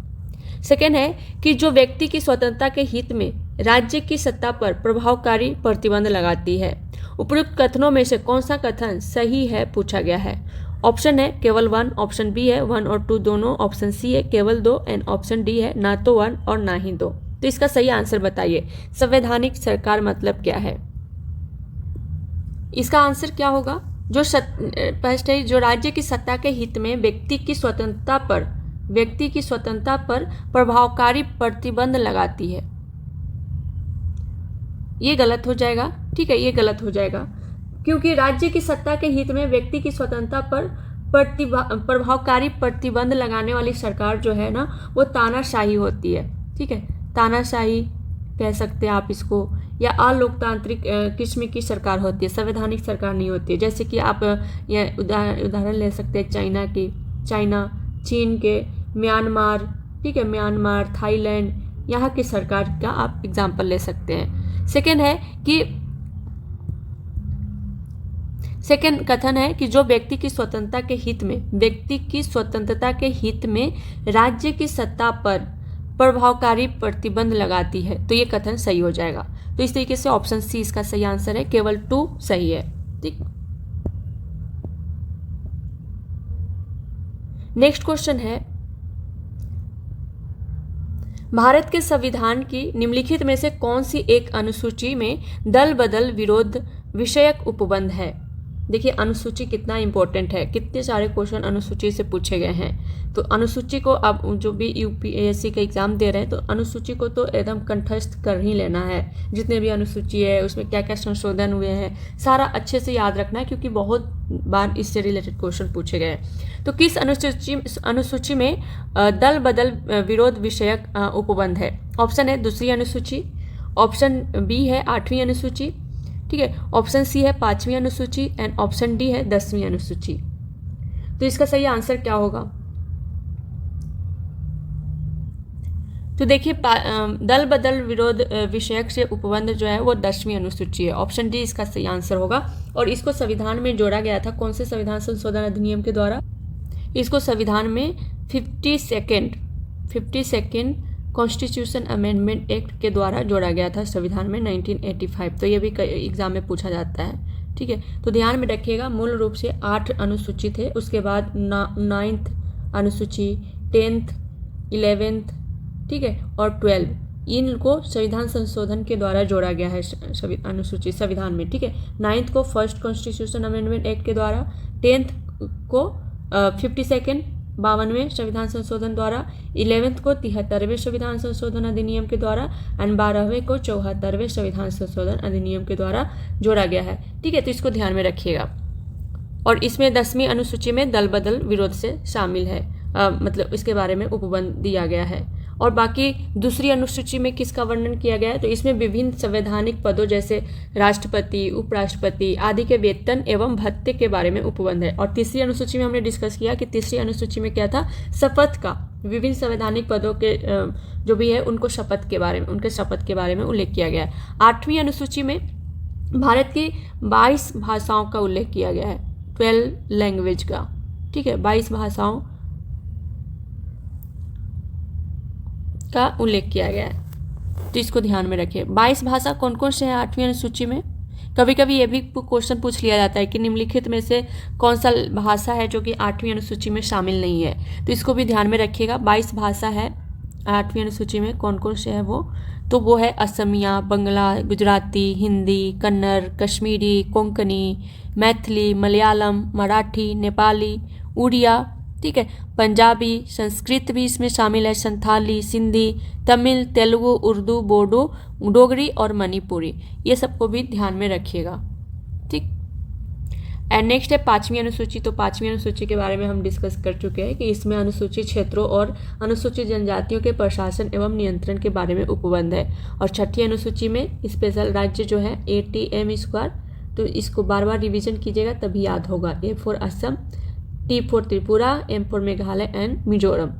सेकेंड है कि जो व्यक्ति की स्वतंत्रता के हित में राज्य की सत्ता पर प्रभावकारी प्रतिबंध लगाती है। उपयुक्त कथनों में से कौन सा कथन सही है पूछा गया है। ऑप्शन है केवल 1, ऑप्शन बी है 1 और 2 दोनों, ऑप्शन सी है केवल 2 एंड ऑप्शन डी है ना तो 1 और ना ही 2। तो इसका सही आंसर बताइए। संवैधानिक सरकार मतलब क्या है? इसका आंसर क्या होगा? फर्स्ट है, जो राज्य की सत्ता के हित में व्यक्ति की स्वतंत्रता पर प्रभावकारी प्रतिबंध लगाती है। ये गलत हो जाएगा। ठीक है, ये गलत हो जाएगा क्योंकि राज्य की सत्ता के हित में व्यक्ति की स्वतंत्रता पर प्रभावकारी प्रतिबंध लगाने वाली सरकार जो है ना, वो तानाशाही होती है। ठीक है, तानाशाही कह सकते हैं आप इसको, या अलोकतांत्रिक किस्म की सरकार होती है, संवैधानिक सरकार नहीं होती है। जैसे कि आप ये उदाहरण ले सकते हैं चाइना, चीन के, म्यांमार, ठीक है, म्यांमार, थाईलैंड, यहाँ की सरकार का आप एग्जाम्पल ले सकते हैं। सेकेंड कथन है कि जो व्यक्ति की स्वतंत्रता के हित में राज्य की सत्ता पर प्रभावकारी प्रतिबंध लगाती है। तो ये कथन सही हो जाएगा। तो इस तरीके से ऑप्शन सी इसका सही आंसर है, केवल 2 सही है। ठीक, नेक्स्ट क्वेश्चन है, भारत के संविधान की निम्नलिखित में से कौन सी एक अनुसूची में दल बदल विरोध विषयक उपबंध है? देखिए अनुसूची कितना इंपॉर्टेंट है, कितने सारे क्वेश्चन अनुसूची से पूछे गए हैं। तो अनुसूची को अब जो भी यूपीएससी का एग्जाम दे रहे हैं तो अनुसूची को तो एकदम कंठस्थ कर ही लेना है। जितने भी अनुसूची है उसमें क्या क्या संशोधन हुए हैं सारा अच्छे से याद रखना है, क्योंकि बहुत बार इससे रिलेटेड क्वेश्चन पूछे गए हैं। तो किस अनुसूची में दल बदल विरोध विषयक उपबंध है? ऑप्शन है दूसरी अनुसूची, ऑप्शन बी है 8वीं अनुसूची, ठीक है, ऑप्शन सी है 5वीं अनुसूची एंड ऑप्शन डी है 10वीं अनुसूची। तो इसका सही आंसर क्या होगा? तो देखिए दल बदल विरोध विषयक से उपबंध जो है वो 10वीं अनुसूची है। ऑप्शन डी इसका सही आंसर होगा। और इसको संविधान में जोड़ा गया था कौन से संविधान संशोधन अधिनियम के द्वारा? इसको संविधान में 52nd कॉन्स्टिट्यूशन अमेंडमेंट एक्ट के द्वारा जोड़ा गया था संविधान में 1985। तो ये भी एग्जाम में पूछा जाता है। ठीक है, तो ध्यान में रखिएगा मूल रूप से 8 अनुसूची थे, उसके बाद 9th अनुसूची, 10th, 11th, ठीक है, और 12 इनको संविधान संशोधन के द्वारा जोड़ा गया है अनुसूची संविधान में। ठीक है, 9th को फर्स्ट कॉन्स्टिट्यूशन अमेंडमेंट एक्ट के द्वारा, 10th को 52nd 52वें संविधान संशोधन द्वारा, 11th को 73वें संविधान संशोधन अधिनियम के द्वारा एंड 12वें को 74वें संविधान संशोधन अधिनियम के द्वारा जोड़ा गया है। ठीक है, तो इसको ध्यान में रखिएगा। और इसमें 10वीं अनुसूची में दल बदल विरोध से शामिल है। मतलब इसके बारे में उपबंध दिया गया है। और बाकी दूसरी अनुसूची में किसका वर्णन किया गया है, तो इसमें विभिन्न संवैधानिक पदों जैसे राष्ट्रपति, उपराष्ट्रपति आदि के वेतन एवं भत्ते के बारे में उपबंध है। और तीसरी अनुसूची में हमने डिस्कस किया कि तीसरी अनुसूची में क्या था, शपथ का, विभिन्न संवैधानिक पदों के जो भी है उनको शपथ के बारे में, उनके शपथ के बारे में उल्लेख किया गया है। 8वीं अनुसूची में भारत की 22 भाषाओं का उल्लेख किया गया है, 12 लैंग्वेज का, ठीक है, 22 भाषाओं का उल्लेख किया गया है, तो इसको ध्यान में रखिए। 22 भाषा कौन कौन से हैं 8वीं अनुसूची में? कभी कभी ये भी क्वेश्चन पूछ लिया जाता है कि निम्नलिखित में से कौन सा भाषा है जो कि 8वीं अनुसूची में शामिल नहीं है, तो इसको भी ध्यान में रखिएगा। 22 भाषा है 8वीं अनुसूची में, कौन कौन से है वो, तो वो है असमिया, बंगला, गुजराती, हिंदी, कन्नड़, कश्मीरी, कोंकणी, मैथिली, मलयालम, मराठी, नेपाली, उड़िया, ठीक है, पंजाबी, संस्कृत भी इसमें शामिल है, संथाली, सिंधी, तमिल, तेलुगु, उर्दू, बोडो, डोगरी और मणिपुरी, ये सबको भी ध्यान में रखिएगा, ठीक। एंड नेक्स्ट है 5वीं अनुसूची। तो 5वीं अनुसूची के बारे में हम डिस्कस कर चुके हैं कि इसमें अनुसूचित क्षेत्रों और अनुसूचित जनजातियों के प्रशासन एवं नियंत्रण के बारे में उपबंध है। और 6ठी अनुसूची में स्पेशल राज्य जो है ATM², तो इसको बार बार रिविजन कीजिएगा तभी याद होगा। A for Assam, T for Tripura, M for Meghalaya and Mizoram.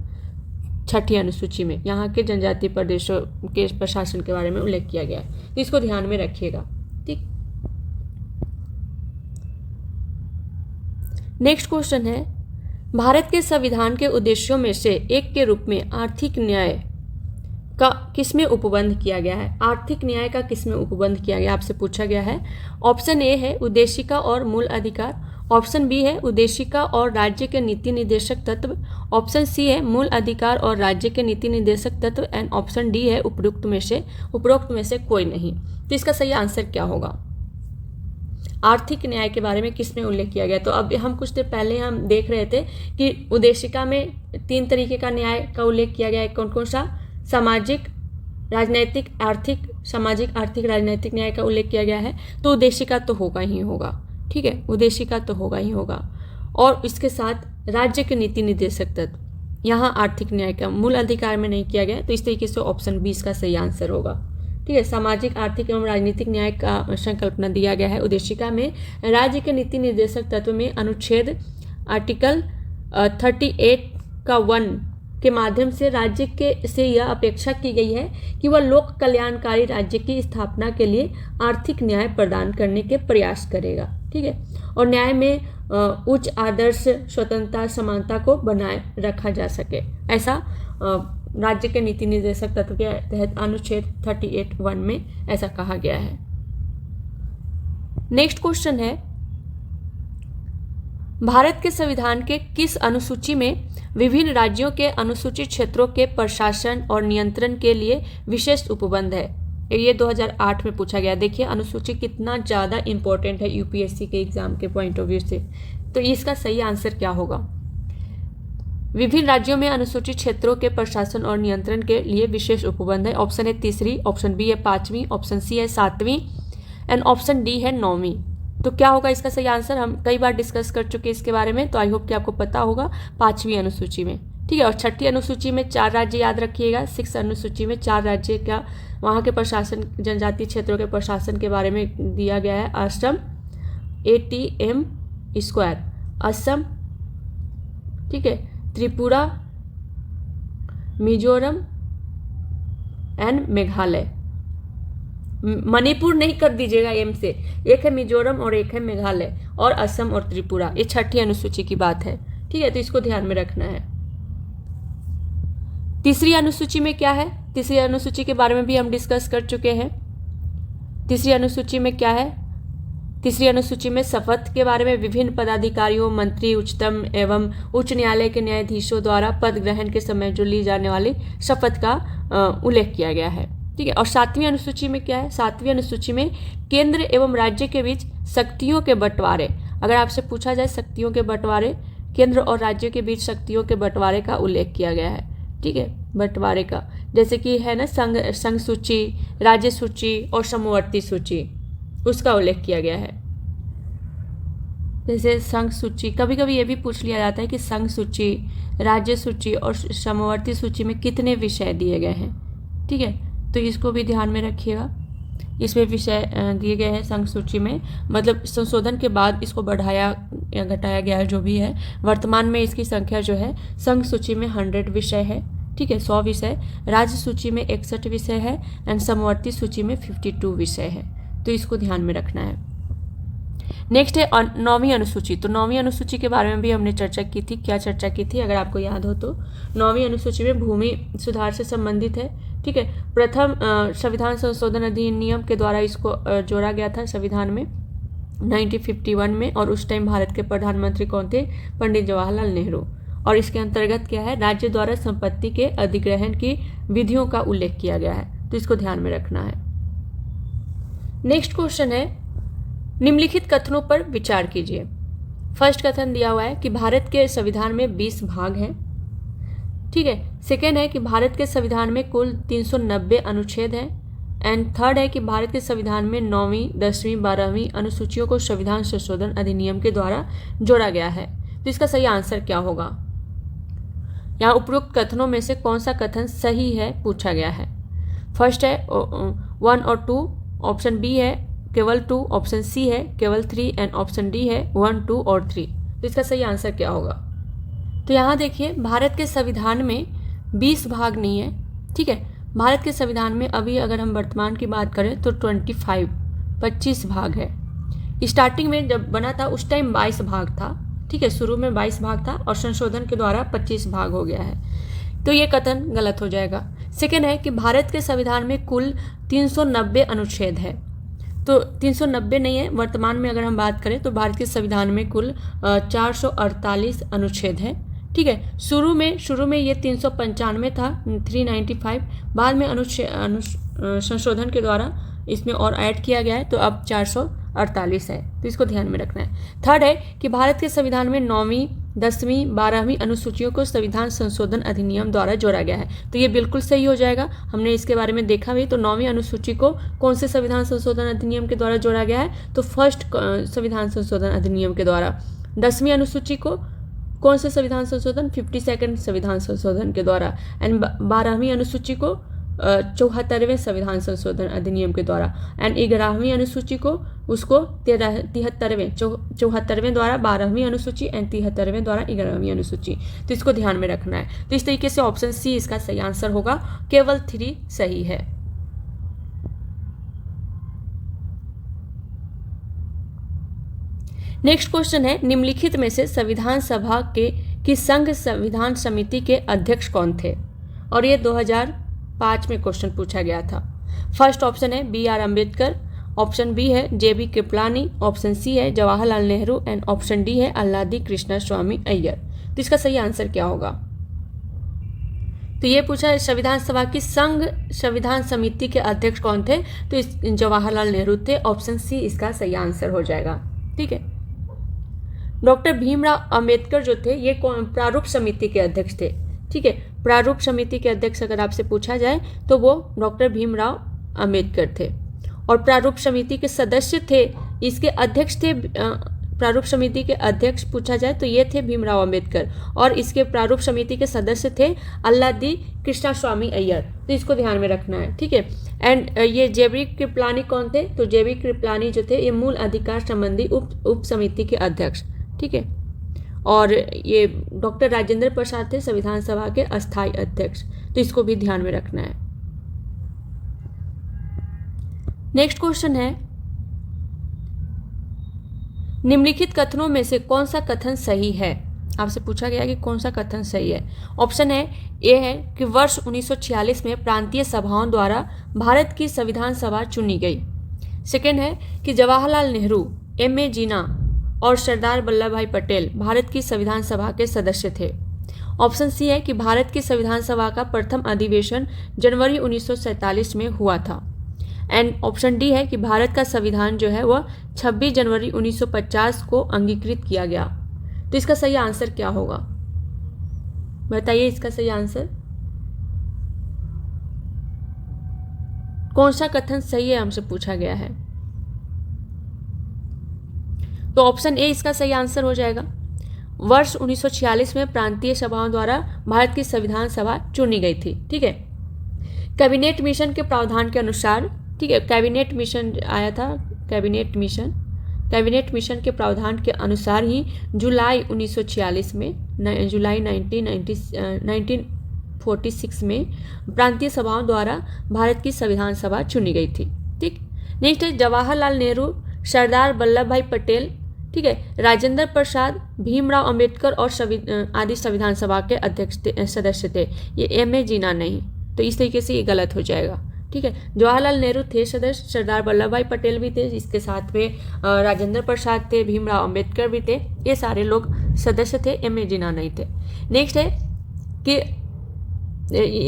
6ठी अनुसूची में यहाँ के जनजातीय प्रदेशों के प्रशासन के बारे में उल्लेख किया गया है, तो इसको ध्यान में रखिएगा, ठीक। नेक्स्ट क्वेश्चन है, भारत के संविधान के उद्देश्यों में से एक के रूप में आर्थिक न्याय का किसमें उपबंध किया गया है? आर्थिक न्याय का किसमें उपबंध किया गया, आपसे पूछा गया है। ऑप्शन ए है उद्देशिका और मूल अधिकार, ऑप्शन बी है उद्देशिका और राज्य के नीति निर्देशक तत्व, ऑप्शन सी है मूल अधिकार और राज्य के नीति निर्देशक तत्व, एंड ऑप्शन डी है उपरोक्त में से कोई नहीं। तो इसका सही आंसर क्या होगा? आर्थिक न्याय के बारे में किसमें उल्लेख किया गया? तो अब हम कुछ देर पहले हम देख रहे थे कि उद्देशिका में 3 तरीके का न्याय का उल्लेख किया गया है। कौन कौन सा? सामाजिक, राजनैतिक, आर्थिक, सामाजिक, आर्थिक, राजनैतिक न्याय का उल्लेख किया गया है। तो उद्देशिका तो होगा ही होगा, ठीक है, उद्देशिका तो होगा ही होगा। और इसके साथ राज्य के नीति निर्देशक तत्व, यहाँ आर्थिक न्याय का मूल अधिकार में नहीं किया गया, तो इस तरीके से ऑप्शन 20 का सही आंसर होगा, ठीक है। सामाजिक, आर्थिक एवं राजनीतिक न्याय का संकल्पना दिया गया है उद्देशिका में। राज्य के नीति निर्देशक तत्व में अनुच्छेद आर्टिकल 38 का 1 के माध्यम से राज्य के से यह अपेक्षा की गई है कि वह लोक कल्याणकारी राज्य की स्थापना के लिए आर्थिक न्याय प्रदान करने के प्रयास करेगा, ठीक है। और न्याय में उच्च आदर्श, स्वतंत्रता, समानता को बनाए रखा जा सके, ऐसा राज्य के नीति निर्देशक तत्व के तहत अनुच्छेद 38(1) में ऐसा कहा गया है। नेक्स्ट क्वेश्चन है, भारत के संविधान के किस अनुसूची में विभिन्न राज्यों के अनुसूचित क्षेत्रों के प्रशासन और नियंत्रण के लिए विशेष उपबंध है? ये 2008 में पूछा गया। देखिए अनुसूची कितना ज़्यादा इंपॉर्टेंट है यूपीएससी के एग्जाम के पॉइंट ऑफ व्यू से। तो इसका सही आंसर क्या होगा? विभिन्न राज्यों में अनुसूचित क्षेत्रों के प्रशासन और नियंत्रण के लिए विशेष उपबंध है। ऑप्शन है 3री, ऑप्शन बी है 5वीं, ऑप्शन सी है 7वीं एंड ऑप्शन डी है 9वीं। तो क्या होगा इसका सही आंसर? हम कई बार डिस्कस कर चुके हैं इसके बारे में, तो आई होप कि आपको पता होगा 5वीं अनुसूची में, ठीक है। और 6ठी अनुसूची में 4 राज्य याद रखिएगा। 6 अनुसूची में 4 राज्य का वहाँ के प्रशासन, जनजातीय क्षेत्रों के प्रशासन के बारे में दिया गया है। असम, ATM², असम, ठीक है, त्रिपुरा, मिजोरम एंड मेघालय। मणिपुर नहीं कर दीजिएगा एम से, एक है मिजोरम और एक है मेघालय, और असम और त्रिपुरा, ये 6ठी अनुसूची की बात है, ठीक है। तो इसको ध्यान में रखना है। तीसरी अनुसूची में क्या है? तीसरी अनुसूची के बारे में भी हम डिस्कस कर चुके हैं। तीसरी अनुसूची में क्या है? तीसरी अनुसूची में शपथ के बारे में विभिन्न पदाधिकारियों, मंत्री, उच्चतम एवं उच्च न्यायालय के न्यायाधीशों द्वारा पद ग्रहण के समय जो ली जाने वाली शपथ का उल्लेख किया गया है, ठीक है। और 7वीं अनुसूची में क्या है? 7वीं अनुसूची में केंद्र एवं राज्य के बीच शक्तियों के बंटवारे। अगर आपसे पूछा जाए शक्तियों के बंटवारे, केंद्र और राज्य के बीच शक्तियों के बंटवारे का उल्लेख किया गया है, ठीक है, बंटवारे का, जैसे कि है ना संघ सूची, राज्य सूची और समवर्ती सूची, उसका उल्लेख किया गया है। जैसे संघ सूची, कभी कभी ये भी पूछ लिया जाता है कि संघ सूची, राज्य सूची और समवर्ती सूची में कितने विषय दिए गए हैं। ठीक है, तो इसको भी ध्यान में रखिएगा। इसमें विषय दिए गए हैं संघ सूची में, मतलब संशोधन के बाद इसको बढ़ाया या घटाया गया है जो भी है। वर्तमान में इसकी संख्या जो है संघ सूची में 100 विषय है। ठीक है, 100 विषय। राज्य सूची में 61 विषय है एंड समवर्ती सूची में 52 विषय है। तो इसको ध्यान में रखना है। नेक्स्ट है 9वीं अनुसूची। तो 9वीं अनुसूची के बारे में भी हमने चर्चा की थी। क्या चर्चा की थी, अगर आपको याद हो तो? 9वीं अनुसूची में भूमि सुधार से संबंधित है। ठीक है, प्रथम संविधान संशोधन अधिनियम के द्वारा इसको जोड़ा गया था संविधान में 1951 में, और उस टाइम भारत के प्रधानमंत्री कौन थे? पंडित जवाहरलाल नेहरू। और इसके अंतर्गत क्या है? राज्य द्वारा संपत्ति के अधिग्रहण की विधियों का उल्लेख किया गया है। तो इसको ध्यान में रखना है। नेक्स्ट क्वेश्चन है, निम्नलिखित कथनों पर विचार कीजिए। फर्स्ट कथन दिया हुआ है कि भारत के संविधान में 20 भाग हैं। ठीक है, सेकेंड है कि भारत के संविधान में कुल 390 अनुच्छेद हैं। एंड थर्ड है कि भारत के संविधान में 9वीं, 10वीं, 12वीं अनुसूचियों को संविधान संशोधन अधिनियम के द्वारा जोड़ा गया है। तो इसका सही आंसर क्या होगा? यहाँ उपरोक्त कथनों में से कौन सा कथन सही है पूछा गया है। फर्स्ट है 1 और 2, ऑप्शन बी है केवल 2, ऑप्शन सी है केवल 3 एंड ऑप्शन डी है 1, 2 और 3। तो इसका सही आंसर क्या होगा? तो यहाँ देखिए, भारत के संविधान में 20 भाग नहीं है। ठीक है, भारत के संविधान में अभी अगर हम वर्तमान की बात करें तो 25 भाग है। स्टार्टिंग में जब बना था उस टाइम 22 भाग था। ठीक है, शुरू में 22 भाग था और संशोधन के द्वारा 25 भाग हो गया है। तो ये कथन गलत हो जाएगा। सेकेंड है कि भारत के संविधान में कुल 390 अनुच्छेद है। तो 390 नहीं है, वर्तमान में अगर हम बात करें तो भारत के संविधान में कुल 448 अनुच्छेद हैं। ठीक है, शुरू में ये 395 था, 395, बाद में संशोधन के द्वारा इसमें और ऐड किया गया है, तो अब 448 है। तो इसको ध्यान में रखना है। थर्ड है कि भारत के संविधान में 9वीं, 10वीं, 12वीं अनुसूचियों को संविधान संशोधन अधिनियम द्वारा जोड़ा गया है। तो ये बिल्कुल सही हो जाएगा, हमने इसके बारे में देखा भी। तो 9वीं अनुसूची को कौन से संविधान संशोधन अधिनियम के द्वारा जोड़ा गया है? तो फर्स्ट संविधान संशोधन अधिनियम के द्वारा। 10वीं अनुसूची को कौन से संविधान संशोधन? 52nd संविधान संशोधन के द्वारा। एंड 12वीं अनुसूची को 74वें संविधान संशोधन अधिनियम के द्वारा। एंड 11वीं अनुसूची को उसको 74वें द्वारा 12वीं अनुसूची एंड 73वें द्वारा 11वीं अनुसूची। तो इसको ध्यान में रखना है। तो इस तरीके से ऑप्शन सी इसका सही आंसर होगा, केवल 3 सही है। नेक्स्ट क्वेश्चन है, निम्नलिखित में से संविधान सभा की संघ संविधान समिति के अध्यक्ष कौन थे? और ये 2005 में क्वेश्चन पूछा गया था। फर्स्ट ऑप्शन है BR अम्बेडकर, ऑप्शन बी है JB कृपलानी, ऑप्शन सी है Jawaharlal Nehru and option D है अल्लादी कृष्णा स्वामी अय्यर। तो इसका सही आंसर क्या होगा? तो ये पूछा है संविधान सभा की संघ संविधान समिति के अध्यक्ष कौन थे? तो इस जवाहरलाल नेहरू थे। ऑप्शन सी इसका सही आंसर हो जाएगा। ठीक है, डॉक्टर भीमराव अंबेडकर जो थे ये प्रारूप समिति के अध्यक्ष थे। ठीक है, प्रारूप समिति के अध्यक्ष अगर आपसे पूछा जाए तो वो डॉक्टर भीमराव अंबेडकर थे। और प्रारूप समिति के सदस्य थे, इसके अध्यक्ष थे, प्रारूप समिति के अध्यक्ष पूछा जाए तो ये थे भीमराव अंबेडकर, और इसके प्रारूप समिति के सदस्य थे अल्लादी कृष्णा स्वामी अय्यर। तो इसको ध्यान में रखना है। ठीक है, एंड ये JB कृपलानी कौन थे? तो JB कृपलानी जो थे ये मूल अधिकार संबंधी उप समिति के अध्यक्ष। ठीक है, और ये डॉक्टर राजेंद्र प्रसाद थे संविधान सभा के अस्थायी अध्यक्ष। तो इसको भी ध्यान में रखना है। नेक्स्ट क्वेश्चन है, निम्नलिखित कथनों में से कौन सा कथन सही है? आपसे पूछा गया कि कौन सा कथन सही है। ऑप्शन है ए है कि वर्ष 1946 में प्रांतीय सभाओं द्वारा भारत की संविधान सभा चुनी गई। सेकेंड है कि जवाहरलाल नेहरू, M.A. जिन्ना और सरदार वल्लभ भाई पटेल भारत की संविधान सभा के सदस्य थे। ऑप्शन सी है कि भारत की संविधान सभा का प्रथम अधिवेशन जनवरी 1947 में हुआ था। एंड ऑप्शन डी है कि भारत का संविधान जो है वह 26 जनवरी 1950 को अंगीकृत किया गया। तो इसका सही आंसर क्या होगा? बताइए इसका सही आंसर। कौन सा कथन सही है हमसे पूछा गया है। तो ऑप्शन ए इसका सही आंसर हो जाएगा। वर्ष 1946 में प्रांतीय सभाओं द्वारा भारत की संविधान सभा चुनी गई थी। ठीक है, कैबिनेट मिशन के प्रावधान के अनुसार, ठीक है, कैबिनेट मिशन आया था, कैबिनेट मिशन के प्रावधान के अनुसार ही जुलाई 1946 में, जुलाई 1946 में प्रांतीय सभाओं द्वारा भारत की संविधान सभा चुनी गई थी। ठीक, नेक्स्ट है जवाहरलाल नेहरू, सरदार वल्लभ भाई पटेल, ठीक है, राजेंद्र प्रसाद, भीमराव अंबेडकर और आदि संविधान सभा के अध्यक्ष सदस्य थे। ये M.A. जिन्ना नहीं, तो इस तरीके से ये गलत हो जाएगा। ठीक है, जवाहरलाल नेहरू थे सदस्य, सरदार वल्लभ भाई पटेल भी थे, इसके साथ में राजेंद्र प्रसाद थे, भीमराव अंबेडकर भी थे, ये सारे लोग सदस्य थे, M.A. जिन्ना नहीं थे। नेक्स्ट है कि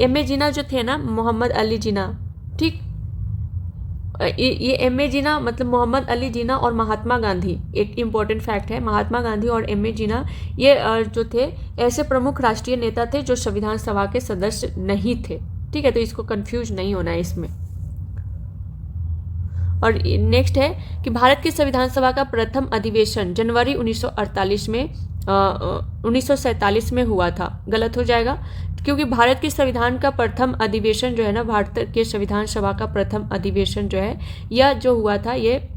M.A. जिन्ना जो थे ना, मोहम्मद अली जिन्ना, ठीक, ये M.A. जिन्ना मतलब मोहम्मद अली जिन्ना और महात्मा गांधी, एक इम्पॉर्टेंट फैक्ट है, महात्मा गांधी और M.A. जिन्ना ये जो थे ऐसे प्रमुख राष्ट्रीय नेता थे जो संविधान सभा के सदस्य नहीं थे। ठीक है, तो इसको कंफ्यूज नहीं होना है इसमें। और नेक्स्ट है कि भारत की संविधान सभा का प्रथम अधिवेशन जनवरी 1947 में हुआ था। गलत हो जाएगा, क्योंकि भारत के संविधान का प्रथम अधिवेशन जो है ना, भारत के संविधान सभा का प्रथम अधिवेशन जो है यह जो हुआ था ये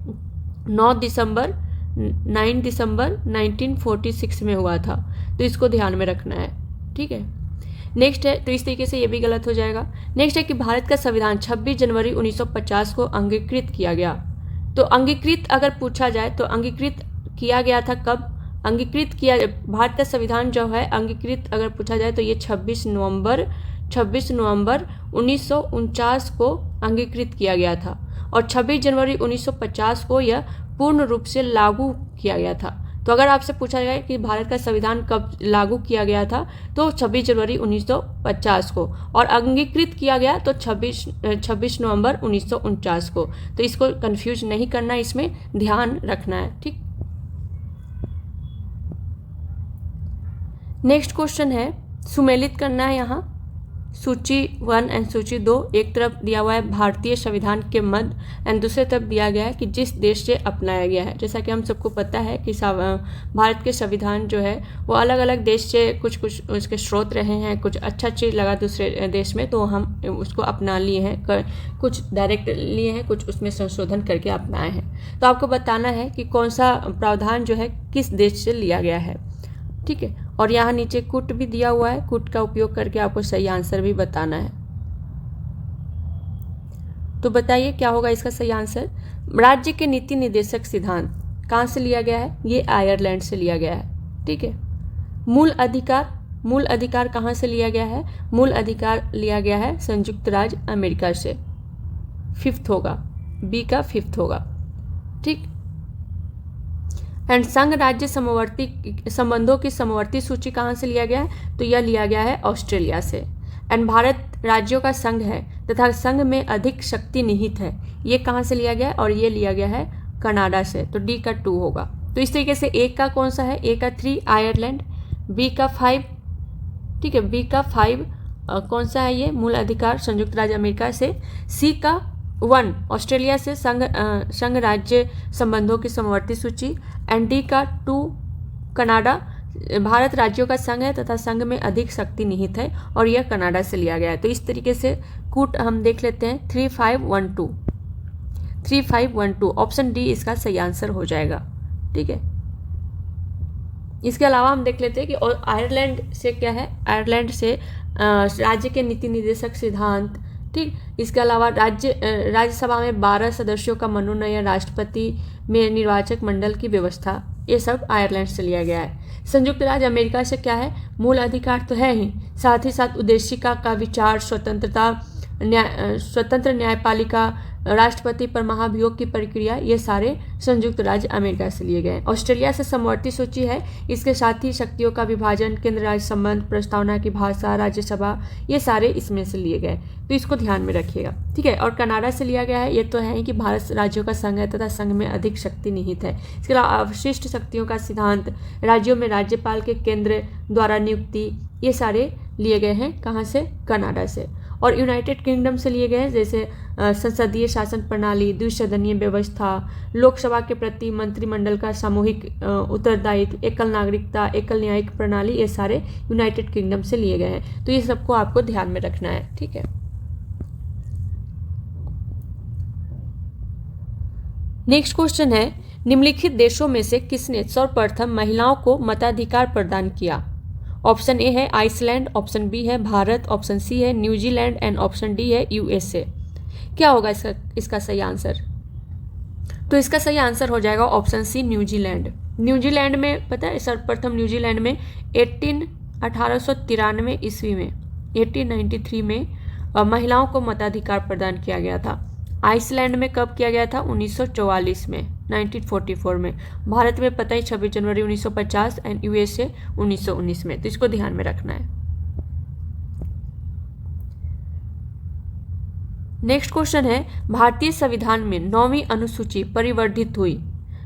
9 दिसंबर 1946 में हुआ था। तो इसको ध्यान में रखना है। ठीक है, नेक्स्ट है, तो इस तरीके से ये भी गलत हो जाएगा। नेक्स्ट है कि भारत का संविधान 26 जनवरी 1950 को अंगीकृत किया गया। तो अंगीकृत अगर पूछा जाए तो अंगीकृत किया गया था कब? अंगीकृत किया, भारत का संविधान जो है अंगीकृत अगर पूछा जाए तो ये 26 नवंबर 1949 को अंगीकृत किया गया था, और 26 जनवरी 1950 को यह पूर्ण रूप से लागू किया गया था। तो अगर आपसे पूछा जाए कि भारत का संविधान कब लागू किया गया था, तो 26 जनवरी 1950 को, और अंगीकृत किया गया तो 26 नवंबर 1949 को। तो इसको कंफ्यूज नहीं करना, इसमें ध्यान रखना है। ठीक, नेक्स्ट क्वेश्चन है, सुमेलित करना है यहाँ सूची 1 एंड सूची 2। एक तरफ दिया हुआ है भारतीय संविधान के मद एंड दूसरे तरफ दिया गया है कि जिस देश से अपनाया गया है। जैसा कि हम सबको पता है कि भारत के संविधान जो है वो अलग अलग देश से कुछ उसके स्रोत रहे हैं, कुछ अच्छा चीज़ लगा दूसरे देश में तो हम उसको अपना लिए हैं, कुछ डायरेक्ट लिए हैं, कुछ उसमें संशोधन करके अपनाए हैं। तो आपको बताना है कि कौन सा प्रावधान जो है किस देश से लिया गया है। ठीक है, और यहाँ नीचे कुट भी दिया हुआ है, कुट का उपयोग करके आपको सही आंसर भी बताना है। तो बताइए क्या होगा इसका सही आंसर। राज्य के नीति निर्देशक सिद्धांत कहाँ से लिया गया है? ये आयरलैंड से लिया गया है। ठीक है, मूल अधिकार कहाँ से लिया गया है? मूल अधिकार लिया गया है संयुक्त राज्य अमेरिका से। 5th होगा, बी का 5th होगा। ठीक, एंड संघ राज्य संबंधों की समवर्ती सूची कहाँ से लिया गया है? तो यह लिया गया है ऑस्ट्रेलिया से। एंड भारत राज्यों का संघ है तथा संघ में अधिक शक्ति निहित है, ये कहाँ से लिया गया है? और ये लिया गया है कनाडा से। तो डी का 2 होगा। तो इस तरीके से ए का कौन सा है? ए का 3 आयरलैंड, बी का 5, ठीक है, बी का 5 कौन सा है? ये मूल अधिकार संयुक्त राज्य अमेरिका से। सी का 1 ऑस्ट्रेलिया से संघ राज्य संबंधों की समवर्ती सूची। एंड डी का 2 कनाडा, भारत राज्यों का संघ है तथा संघ में अधिक शक्ति निहित है और यह कनाडा से लिया गया है। तो इस तरीके से कूट हम देख लेते हैं 3512 ऑप्शन डी इसका सही आंसर हो जाएगा। ठीक है, इसके अलावा हम देख लेते हैं कि और आयरलैंड से क्या है? आयरलैंड से राज्य के नीति निर्देशक सिद्धांत। ठीक, इसके अलावा राज्यसभा में 12 सदस्यों का मनोनयन, राष्ट्रपति में निर्वाचक मंडल की व्यवस्था, ये सब आयरलैंड से लिया गया है। संयुक्त राज्य अमेरिका से क्या है? मूल अधिकार तो है ही, साथ ही साथ उद्देशिका का विचार, स्वतंत्र न्यायपालिका, राष्ट्रपति पर महाभियोग की प्रक्रिया, ये सारे संयुक्त राज्य अमेरिका से लिए गए। ऑस्ट्रेलिया से समवर्ती सूची है, इसके साथ ही शक्तियों का विभाजन, केंद्र राज्य संबंध, प्रस्तावना की भाषा, राज्यसभा, ये सारे इसमें से लिए गए। तो इसको ध्यान में रखिएगा। ठीक है, और कनाडा से लिया गया है, ये तो है कि भारत राज्यों का संघ है तथा संघ में अधिक शक्ति निहित है। इसके अलावा अवशिष्ट शक्तियों का सिद्धांत, राज्यों में राज्यपाल के केंद्र द्वारा नियुक्ति, ये सारे लिए गए हैं कहाँ से? कनाडा से। और यूनाइटेड किंगडम से लिए गए हैं जैसे संसदीय शासन प्रणाली, द्विसदनीय व्यवस्था, लोकसभा के प्रति मंत्रिमंडल का सामूहिक उत्तरदायित्व, एकल नागरिकता, एकल न्यायिक प्रणाली, ये सारे यूनाइटेड किंगडम से लिए गए हैं। तो ये सबको आपको ध्यान में रखना है, ठीक है। नेक्स्ट क्वेश्चन है, निम्नलिखित देशों में से किसने सर्वप्रथम महिलाओं को मताधिकार प्रदान किया? ऑप्शन ए है आइसलैंड, ऑप्शन बी है भारत, ऑप्शन सी है न्यूजीलैंड एंड ऑप्शन डी है यूएसए। क्या होगा इसका सही आंसर? तो इसका सही आंसर हो जाएगा ऑप्शन सी न्यूजीलैंड। न्यूजीलैंड में पता है सर्वप्रथम न्यूजीलैंड में 1893 ईस्वी में 1893 में महिलाओं को मताधिकार प्रदान किया गया था। आइसलैंड में कब किया गया था? 1944 में, 1944 में। भारत में पता ही 26 जनवरी 1950 एंड यूएसए 1919 में। तो इसको ध्यान में रखना है। नेक्स्ट क्वेश्चन है, भारतीय संविधान में 9वीं अनुसूची परिवर्धित हुई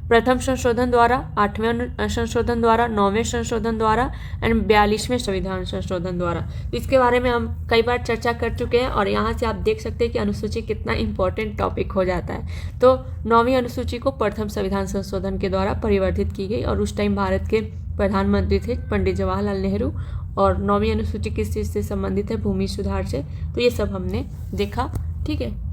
प्रथम संशोधन द्वारा, 8वें संशोधन द्वारा, 9वें संशोधन द्वारा एंड 42वें संविधान संशोधन द्वारा। तो इसके बारे में हम कई बार चर्चा कर चुके हैं और यहाँ से आप देख सकते हैं कि अनुसूची कितना इंपॉर्टेंट टॉपिक हो जाता है। तो 9वीं अनुसूची को प्रथम संविधान संशोधन के द्वारा परिवर्धित की गई और उस टाइम भारत के प्रधानमंत्री थे पंडित जवाहरलाल नेहरू। और 9वीं अनुसूची किस चीज़ से संबंधित है? भूमि सुधार से। तो ये सब हमने देखा, ठीक है।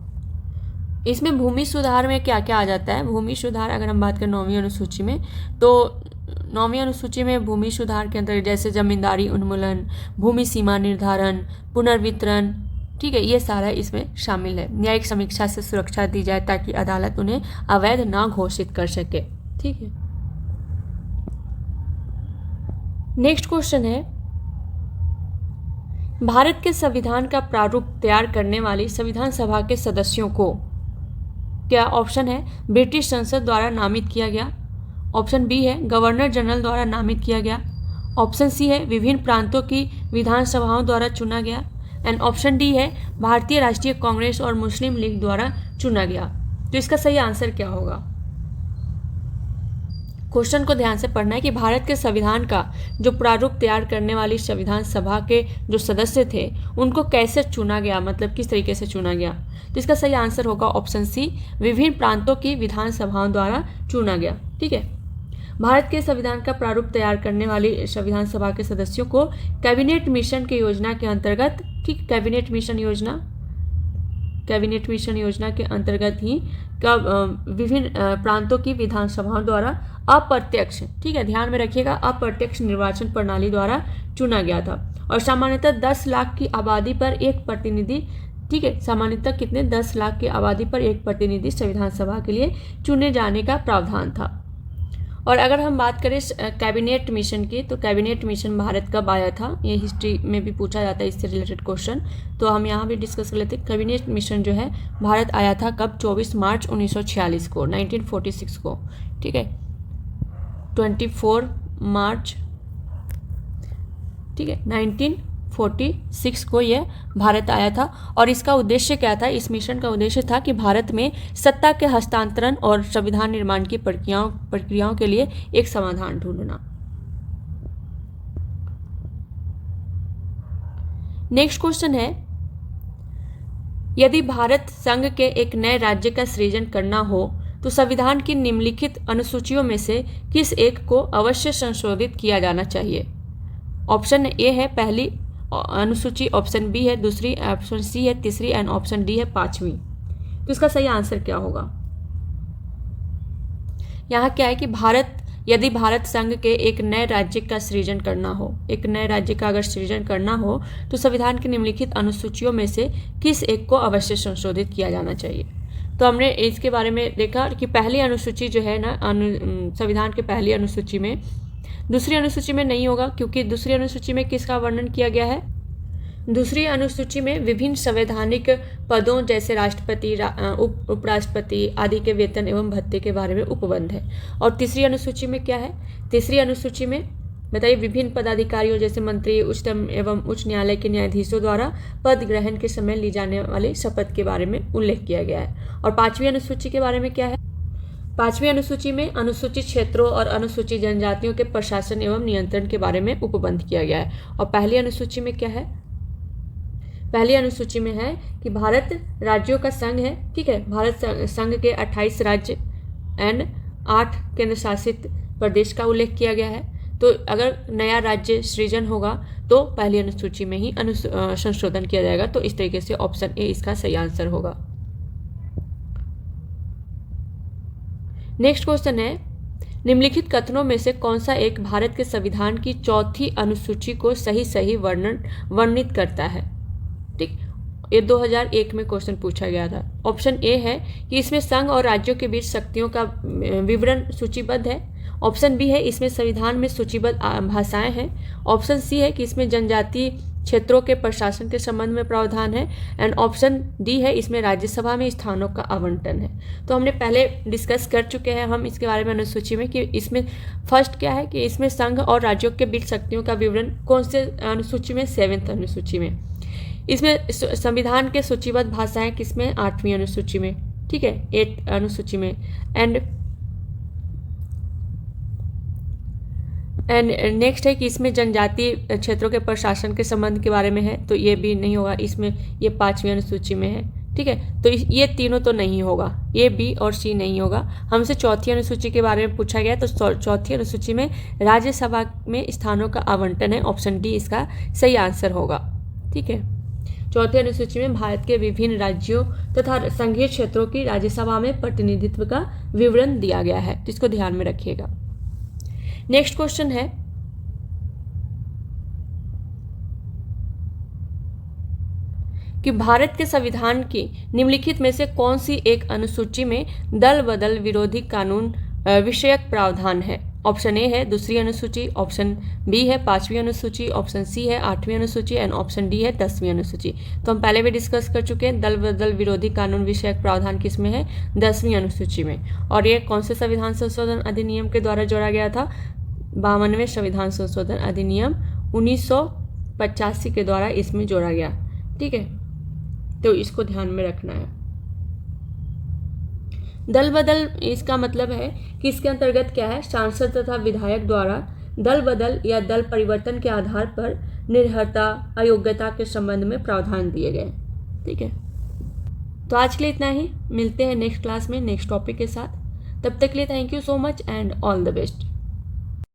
इसमें भूमि सुधार में क्या क्या आ जाता है? भूमि सुधार अगर हम बात करें 9वीं अनुसूची में, तो 9वीं अनुसूची में भूमि सुधार के अंतर्गत जैसे जमींदारी उन्मूलन, भूमि सीमा निर्धारण, पुनर्वितरण, ठीक है, ये सारा इसमें शामिल है। न्यायिक समीक्षा से सुरक्षा दी जाए ताकि अदालत उन्हें अवैध ना घोषित कर सके, ठीक है। नेक्स्ट क्वेश्चन है, भारत के संविधान का प्रारूप तैयार करने वाली संविधान सभा के सदस्यों को क्या ऑप्शन है ब्रिटिश संसद द्वारा नामित किया गया, ऑप्शन बी है गवर्नर जनरल द्वारा नामित किया गया, ऑप्शन सी है विभिन्न प्रांतों की विधानसभाओं द्वारा चुना गया एंड ऑप्शन डी है भारतीय राष्ट्रीय कांग्रेस और मुस्लिम लीग द्वारा चुना गया। तो इसका सही आंसर क्या होगा? क्वेश्चन को ध्यान से पढ़ना है कि भारत के संविधान का जो प्रारूप तैयार करने वाली संविधान सभा के जो सदस्य थे उनको कैसे चुना गया, मतलब किस तरीके से चुना गया। तो इसका सही आंसर होगा ऑप्शन सी विभिन्न प्रांतों की विधानसभाओं द्वारा चुना गया, ठीक है। भारत के संविधान का प्रारूप तैयार करने वाली संविधान सभा के सदस्यों को कैबिनेट मिशन की योजना के अंतर्गत, ठीक, कैबिनेट मिशन योजना के अंतर्गत ही विभिन्न प्रांतों की विधानसभाओं द्वारा अप्रत्यक्ष, ठीक है, ध्यान में रखिएगा, अप्रत्यक्ष निर्वाचन प्रणाली द्वारा चुना गया था। और सामान्यतः 10 लाख की आबादी पर एक प्रतिनिधि, ठीक है, सामान्यतः कितने 10 लाख की आबादी पर एक प्रतिनिधि संविधान सभा के लिए चुने जाने का प्रावधान था। और अगर हम बात करें कैबिनेट मिशन की, तो कैबिनेट मिशन भारत कब आया था, ये हिस्ट्री में भी पूछा जाता है इससे रिलेटेड क्वेश्चन, तो हम यहाँ भी डिस्कस कर लेते हैं। कैबिनेट मिशन जो है भारत आया था कब? 24 मार्च 1946 को, 1946 को, ठीक है, 24 मार्च, ठीक है, 1946 को ये भारत आया था। और इसका उद्देश्य क्या था? इस मिशन का उद्देश्य था कि भारत में सत्ता के हस्तांतरण और संविधान निर्माण की प्रक्रियाओं के लिए एक समाधान ढूंढना। नेक्स्ट क्वेश्चन है, यदि भारत संघ के एक नए राज्य का सृजन करना हो तो संविधान की निम्नलिखित अनुसूचियों में से किस एक को अवश्य संशोधित किया जाना चाहिए? ऑप्शन ए है पहली अनुसूची, ऑप्शन बी है दूसरी, ऑप्शन सी है तीसरी एंड ऑप्शन डी है 5वीं। तो इसका सही आंसर क्या होगा? यहाँ क्या है कि यदि भारत संघ के एक नए राज्य का सृजन करना हो, एक नए राज्य का अगर सृजन करना हो तो संविधान की निम्नलिखित अनुसूचियों में से किस एक को अवश्य संशोधित किया जाना चाहिए। तो हमने इसके बारे में देखा कि पहली अनुसूची जो है ना, संविधान के पहली अनुसूची में, दूसरी अनुसूची में नहीं होगा, क्योंकि दूसरी अनुसूची में किसका वर्णन किया गया है? दूसरी अनुसूची में विभिन्न संवैधानिक पदों जैसे राष्ट्रपति, उपराष्ट्रपति आदि के वेतन एवं भत्ते के बारे में उपबंध है। और तीसरी अनुसूची में क्या है? तीसरी अनुसूची में बताइए, विभिन्न पदाधिकारियों जैसे मंत्री, उच्चतम एवं उच्च न्यायालय के न्यायाधीशों द्वारा पद ग्रहण के समय ली जाने वाली शपथ के बारे में उल्लेख किया गया है। और 5वीं अनुसूची के बारे में क्या है? 5वीं अनुसूची में अनुसूचित क्षेत्रों और अनुसूचित जनजातियों के प्रशासन एवं नियंत्रण के बारे में उपबंध किया गया है। और पहली अनुसूची में क्या है? पहली अनुसूची में है कि भारत राज्यों का संघ है, ठीक है। भारत संघ के 28 राज्य एंड 8 केंद्र शासित प्रदेश का उल्लेख किया गया है। तो अगर नया राज्य सृजन होगा तो पहली अनुसूची में ही संशोधन किया जाएगा। तो इस तरीके से ऑप्शन ए इसका सही आंसर होगा। नेक्स्ट क्वेश्चन है, निम्नलिखित कथनों में से कौन सा एक भारत के संविधान की चौथी अनुसूची को सही वर्णित करता है? ठीक, ये 2001 में क्वेश्चन पूछा गया था। ऑप्शन ए है कि इसमें संघ और राज्यों के बीच शक्तियों का विवरण सूचीबद्ध है। ऑप्शन बी है इसमें संविधान में सूचीबद्ध भाषाएं हैं। ऑप्शन सी है कि इसमें जनजातीय क्षेत्रों के प्रशासन के संबंध में प्रावधान है। एंड ऑप्शन डी है इसमें राज्यसभा में स्थानों का आवंटन है। तो हमने पहले डिस्कस कर चुके हैं हम इसके बारे में अनुसूची में कि इसमें फर्स्ट क्या है कि इसमें संघ और राज्यों के बीच शक्तियों का विवरण कौन से अनुसूची में? 7th अनुसूची में। इसमें संविधान के सूचीबद्ध भाषाएं किसमें? 8वीं अनुसूची में, ठीक है, 8th अनुसूची में। एंड नेक्स्ट है कि इसमें जनजातीय क्षेत्रों के प्रशासन के संबंध के बारे में है, तो ये भी नहीं होगा, इसमें ये 5वीं अनुसूची में है, ठीक है। तो ये तीनों तो नहीं होगा, ए, बी और सी नहीं होगा। हमसे चौथी अनुसूची के बारे में पूछा गया, तो चौथी अनुसूची में राज्यसभा में स्थानों का आवंटन है। ऑप्शन डी इसका सही आंसर होगा, ठीक है। चौथी अनुसूची में भारत के विभिन्न राज्यों तथा संघीय क्षेत्रों की राज्यसभा में प्रतिनिधित्व का विवरण दिया गया है, तो इसको ध्यान में रखिएगा। नेक्स्ट क्वेश्चन है, कि भारत के संविधान की निम्नलिखित में से कौन सी एक अनुसूची में दल बदल विरोधी कानून विषयक प्रावधान है? ऑप्शन ए है दूसरी अनुसूची, ऑप्शन बी है 5वीं अनुसूची, ऑप्शन सी है 8वीं अनुसूची एंड ऑप्शन डी है 10वीं अनुसूची। तो हम पहले भी डिस्कस कर चुके हैं, दल बदल विरोधी कानून विषयक प्रावधान किस में है? 10वीं अनुसूची में। और ये कौन से संविधान संशोधन अधिनियम के द्वारा जोड़ा गया था? 52वें संविधान संशोधन अधिनियम 1985 के द्वारा इसमें जोड़ा गया, ठीक है। तो इसको ध्यान में रखना है। दल बदल इसका मतलब है कि इसके अंतर्गत क्या है? सांसद तथा विधायक द्वारा दल बदल या दल परिवर्तन के आधार पर निर्भरता अयोग्यता के संबंध में प्रावधान दिए गए, ठीक है। तो आज के लिए इतना ही, मिलते हैं नेक्स्ट क्लास में नेक्स्ट टॉपिक के साथ। तब तक के लिए thank you so much and all the best.